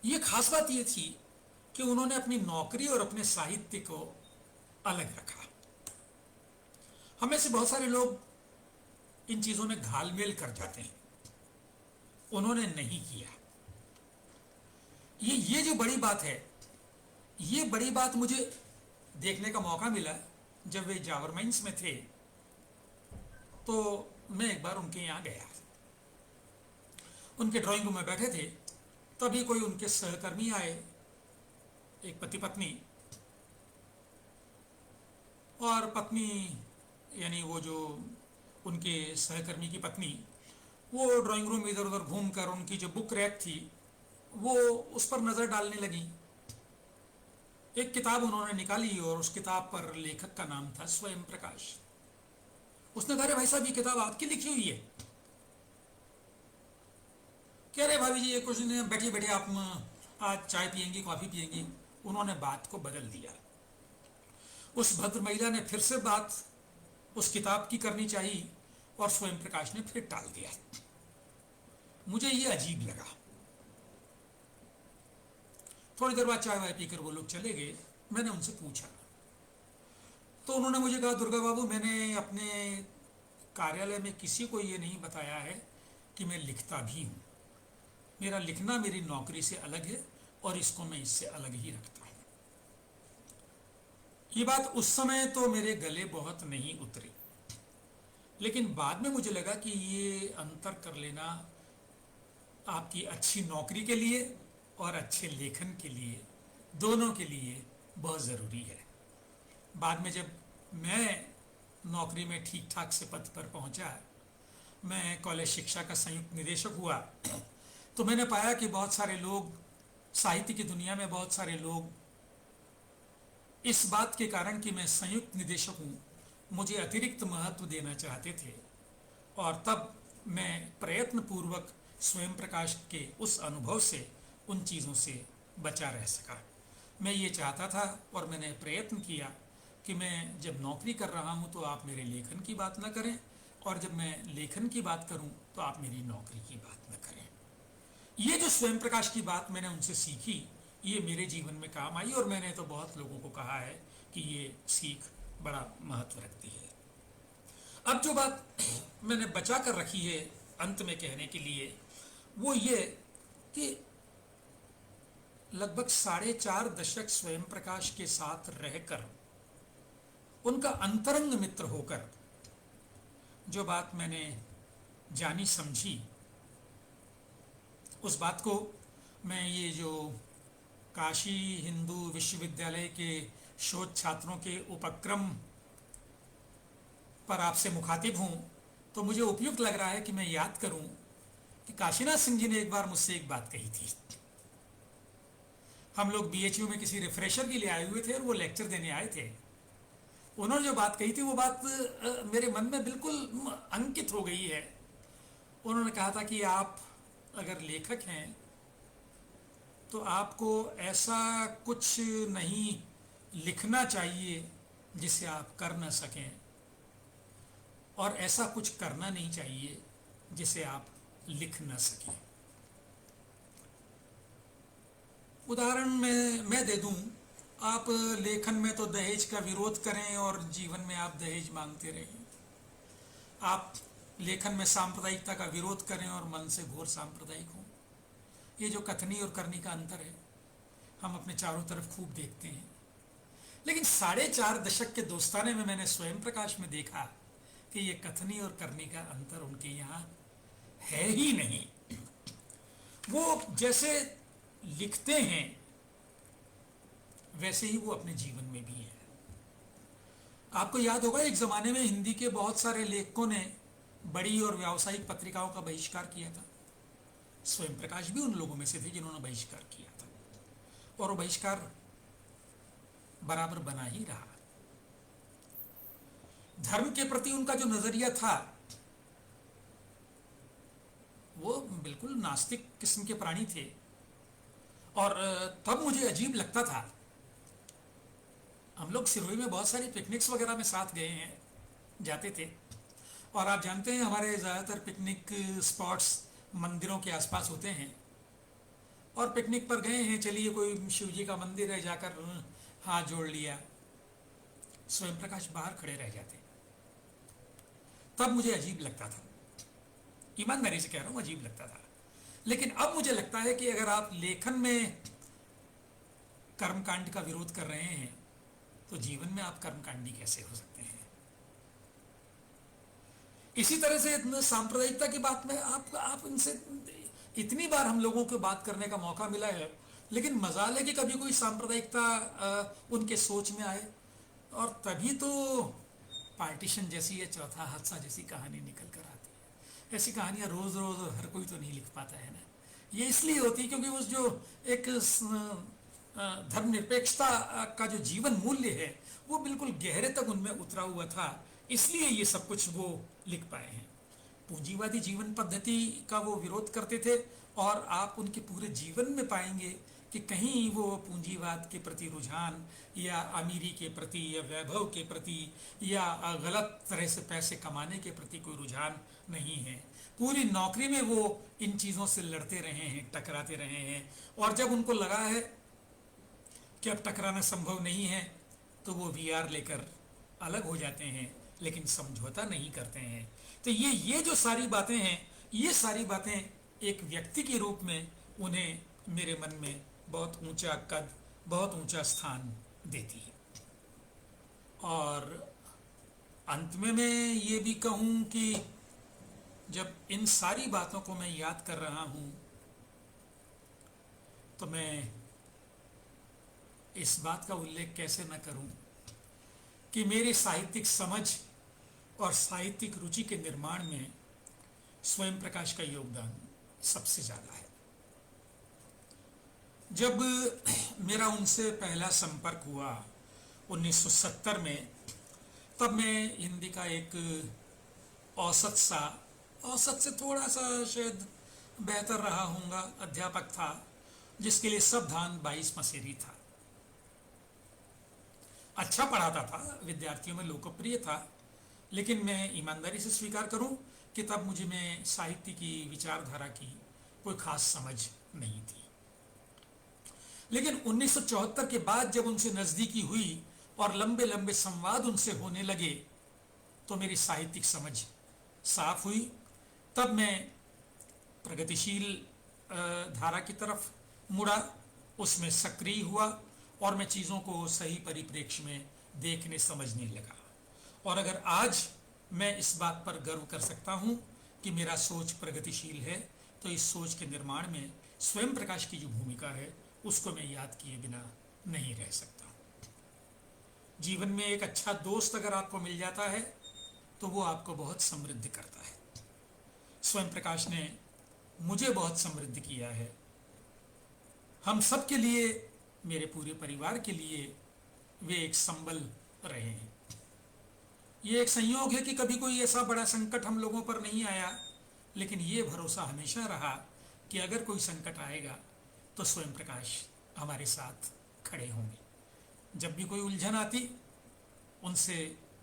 ये खास बात ये थी कि उन्होंने अपनी नौकरी और अपने साहित्य को अलग रखा। हमें से बहुत सारे लोग इन चीजों में घालमेल कर जाते हैं, उन्होंने नहीं किया। ये जो बड़ी बात है, ये बड़ी बात मुझे देखने का मौका मिला जब वे जावर माइंस में थे। तो मैं एक बार उनके यहाँ गया, उनके ड्राइंग रूम में बैठे थे, तभी कोई उनके सहकर्मी आए, एक पति पत्नी और पत्नी, यानी वो जो उनके सहकर्मी की पत्नी, वो ड्राइंग रूम इधर उधर घूमकर उनकी जो बुक रैक थी वो उस पर नजर डालने लगी। एक किताब उन्होंने निकाली और उस किताब पर लेखक का नाम था स्वयं प्रकाश। उसने कहा, अरे भाई साहब, ये किताब आपकी लिखी हुई है? कह रहे भाभी जी ये कुछ नहीं, बैठिए बैठिए, आप आज चाय पियेंगी, कॉफी पियेंगी। उन्होंने बात को बदल दिया। उस भद्र महिला ने फिर से बात उस किताब की करनी चाहिए और स्वयं प्रकाश ने फिर टाल दिया। मुझे ये अजीब लगा। थोड़ी देर बाद चाय वाय पीकर वो लोग चले गए। मैंने उनसे पूछा तो उन्होंने मुझे कहा, दुर्गा बाबू, मैंने अपने कार्यालय में किसी को ये नहीं बताया है कि मैं लिखता भी हूँ। मेरा लिखना मेरी नौकरी से अलग है और इसको मैं इससे अलग ही रखता हूँ। ये बात उस समय तो मेरे गले बहुत नहीं उतरी, लेकिन बाद में मुझे लगा कि ये अंतर कर लेना आपकी अच्छी नौकरी के लिए और अच्छे लेखन के लिए, दोनों के लिए बहुत ज़रूरी है। बाद में जब मैं नौकरी में ठीक ठाक से पद पर पहुंचा, मैं कॉलेज शिक्षा का संयुक्त निदेशक हुआ, तो मैंने पाया कि बहुत सारे लोग, साहित्य की दुनिया में बहुत सारे लोग इस बात के कारण कि मैं संयुक्त निदेशक हूँ मुझे अतिरिक्त महत्व देना चाहते थे, और तब मैं प्रयत्न पूर्वक स्वयं प्रकाश के उस अनुभव से, उन चीज़ों से बचा रह सका। मैं ये चाहता था और मैंने प्रयत्न किया कि मैं जब नौकरी कर रहा हूँ तो आप मेरे लेखन की बात न करें, और जब मैं लेखन की बात करूँ तो आप मेरी नौकरी की बात न करें। ये जो स्वयं प्रकाश की बात मैंने उनसे सीखी, ये मेरे जीवन में काम आई, और मैंने तो बहुत लोगों को कहा है कि ये सीख बड़ा महत्व रखती है। अब जो बात मैंने बचा कर रखी है अंत में कहने के लिए, वो ये कि लगभग 4.5 दशक स्वयं प्रकाश के साथ रहकर, उनका अंतरंग मित्र होकर, जो बात मैंने जानी समझी, उस बात को मैं ये जो काशी हिंदू विश्वविद्यालय के शोध छात्रों के उपक्रम पर आपसे मुखातिब हूँ तो मुझे उपयुक्त लग रहा है कि मैं याद करूँ कि काशीनाथ सिंह जी ने एक बार मुझसे एक बात कही थी। हम लोग बीएचयू में किसी रिफ्रेशर के लिए आए हुए थे और वो लेक्चर देने आए थे। उन्होंने जो बात कही थी वो बात मेरे मन में बिल्कुल अंकित हो गई है। उन्होंने कहा था कि आप अगर लेखक हैं तो आपको ऐसा कुछ नहीं लिखना चाहिए जिसे आप कर न सकें, और ऐसा कुछ करना नहीं चाहिए जिसे आप लिख न सकें। उदाहरण में मैं दे दूं, आप लेखन में तो दहेज का विरोध करें और जीवन में आप दहेज मांगते रहें। आप लेखन में सांप्रदायिकता का विरोध करें और मन से घोर सांप्रदायिक हों। ये जो कथनी और करनी का अंतर है, हम अपने चारों तरफ खूब देखते हैं। लेकिन 4.5 दशक के दोस्ताने में मैंने स्वयं प्रकाश में देखा कि ये कथनी और करनी का अंतर उनके यहाँ है ही नहीं। वो जैसे लिखते हैं वैसे ही वो अपने जीवन में भी है। आपको याद होगा एक जमाने में हिंदी के बहुत सारे लेखकों ने बड़ी और व्यावसायिक पत्रिकाओं का बहिष्कार किया था। स्वयं प्रकाश भी उन लोगों में से थे जिन्होंने बहिष्कार किया था, और वो बहिष्कार बराबर बना ही रहा। धर्म के प्रति उनका जो नजरिया था वो बिल्कुल नास्तिक किस्म के प्राणी थे, और तब मुझे अजीब लगता था हम लोग सिरोही में बहुत सारी पिकनिक्स वगैरह में साथ गए हैं, जाते थे। और आप जानते हैं हमारे ज़्यादातर पिकनिक स्पॉट्स मंदिरों के आसपास होते हैं। और पिकनिक पर गए हैं, चलिए कोई शिव जी का मंदिर है, जाकर हाथ जोड़ लिया, स्वयं प्रकाश बाहर खड़े रह जाते। तब मुझे अजीब लगता था, ईमानदारी से कह रहा हूँ, अजीब लगता था। लेकिन अब मुझे लगता है कि अगर आप लेखन में कर्मकांड का विरोध कर रहे हैं तो जीवन में आप कर्मकांडी कैसे हो सकते हैं। इसी तरह से सांप्रदायिकता की बात में आप इनसे इतनी बार हम लोगों को बात करने का मौका मिला है, लेकिन मजाल है कि कभी कोई सांप्रदायिकता उनके सोच में आए और तभी तो पार्टीशन जैसी या चौथा हादसा जैसी कहानी निकल कर आती है। ऐसी कहानियां रोज रोज हर कोई तो नहीं लिख पाता है ना। ये इसलिए होती है क्योंकि उस जो एक धर्मनिरपेक्षता का जो जीवन मूल्य है वो बिल्कुल गहरे तक उनमें उतरा हुआ था, इसलिए ये सब कुछ वो लिख पाए हैं। पूंजीवादी जीवन पद्धति का वो विरोध करते थे और आप उनके पूरे जीवन में पाएंगे कि कहीं वो पूंजीवाद के प्रति रुझान या अमीरी के प्रति या वैभव के प्रति या गलत तरह से पैसे कमाने के प्रति कोई रुझान नहीं है। पूरी नौकरी में वो इन चीज़ों से लड़ते रहे हैं, टकराते रहे हैं, और जब उनको लगा है कि अब टकराना संभव नहीं है तो वो वीआर लेकर अलग हो जाते हैं, लेकिन समझौता नहीं करते हैं। तो ये जो सारी बातें हैं, ये सारी बातें एक व्यक्ति के रूप में उन्हें मेरे मन में बहुत ऊंचा कद, बहुत ऊंचा स्थान देती है। और अंत में मैं ये भी कहूँ कि जब इन सारी बातों को मैं याद कर रहा हूँ तो मैं इस बात का उल्लेख कैसे न करूं कि मेरी साहित्यिक समझ और साहित्यिक रुचि के निर्माण में स्वयं प्रकाश का योगदान सबसे ज़्यादा है। जब मेरा उनसे पहला संपर्क हुआ 1970 में, तब मैं हिंदी का एक औसत से थोड़ा सा शायद बेहतर रहा हूँगा अध्यापक था, जिसके लिए सब धान 22 मसेरी था। अच्छा पढ़ाता था, विद्यार्थियों में लोकप्रिय था, लेकिन मैं ईमानदारी से स्वीकार करूं कि तब मुझे में साहित्य की विचारधारा की कोई खास समझ नहीं थी। लेकिन 1974 के बाद जब उनसे नज़दीकी हुई और लंबे लंबे संवाद उनसे होने लगे तो मेरी साहित्यिक समझ साफ हुई। तब मैं प्रगतिशील धारा की तरफ मुड़ा, उसमें सक्रिय हुआ और मैं चीज़ों को सही परिप्रेक्ष्य में देखने समझने लगा। और अगर आज मैं इस बात पर गर्व कर सकता हूँ कि मेरा सोच प्रगतिशील है, तो इस सोच के निर्माण में स्वयं प्रकाश की जो भूमिका है उसको मैं याद किए बिना नहीं रह सकता। जीवन में एक अच्छा दोस्त अगर आपको मिल जाता है तो वो आपको बहुत समृद्ध करता है। स्वयं प्रकाश ने मुझे बहुत समृद्ध किया है। हम सब के लिए, मेरे पूरे परिवार के लिए वे एक संबल रहे हैं। ये एक संयोग है कि कभी कोई ऐसा बड़ा संकट हम लोगों पर नहीं आया, लेकिन ये भरोसा हमेशा रहा कि अगर कोई संकट आएगा तो स्वयं प्रकाश हमारे साथ खड़े होंगे। जब भी कोई उलझन आती, उनसे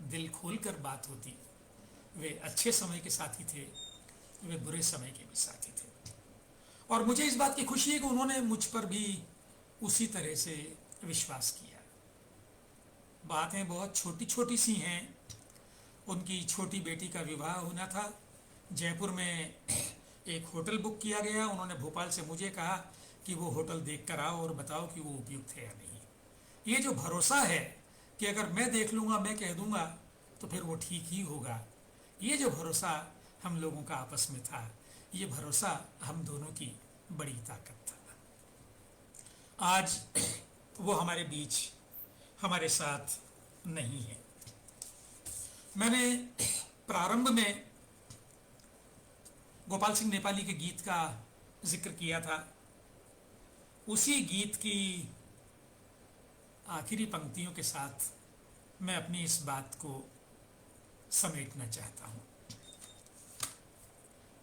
दिल खोलकर बात होती। वे अच्छे समय के साथी थे, वे बुरे समय के भी साथी थे। और मुझे इस बात की खुशी है कि उन्होंने मुझ पर भी उसी तरह से विश्वास किया। बातें बहुत छोटी छोटी सी हैं। उनकी छोटी बेटी का विवाह होना था, जयपुर में एक होटल बुक किया गया। उन्होंने भोपाल से मुझे कहा कि वो होटल देख कर आओ और बताओ कि वो उपयुक्त है या नहीं। ये जो भरोसा है कि अगर मैं देख लूँगा, मैं कह दूँगा तो फिर वो ठीक ही होगा, ये जो भरोसा हम लोगों का आपस में था, ये भरोसा हम दोनों की बड़ी ताकत था। आज वो हमारे बीच, हमारे साथ नहीं है। मैंने प्रारंभ में गोपाल सिंह नेपाली के गीत का जिक्र किया था। उसी गीत की आखिरी पंक्तियों के साथ मैं अपनी इस बात को समेटना चाहता हूँ।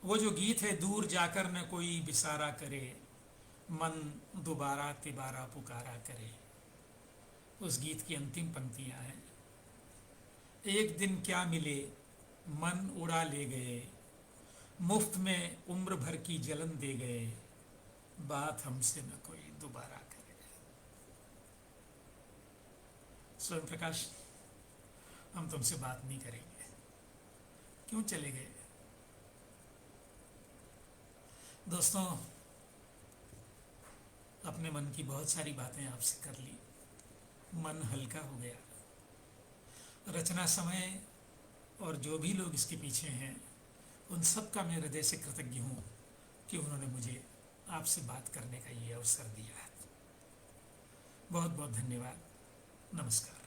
वो जो गीत है, दूर जाकर न कोई बिसारा करे, मन दोबारा तिबारा पुकारा करे, उस गीत की अंतिम पंक्तियां हैं। एक दिन क्या मिले, मन उड़ा ले गए, मुफ्त में उम्र भर की जलन दे गए, बात हमसे न कोई दोबारा करे। स्वयं प्रकाश, हम तुमसे बात नहीं करेंगे, क्यों चले गए? दोस्तों, अपने मन की बहुत सारी बातें आपसे कर ली, मन हल्का हो गया। रचना समय और जो भी लोग इसके पीछे हैं, उन सब का मैं हृदय से कृतज्ञ हूँ कि उन्होंने मुझे आपसे बात करने का ये अवसर दिया है। बहुत बहुत धन्यवाद। नमस्कार।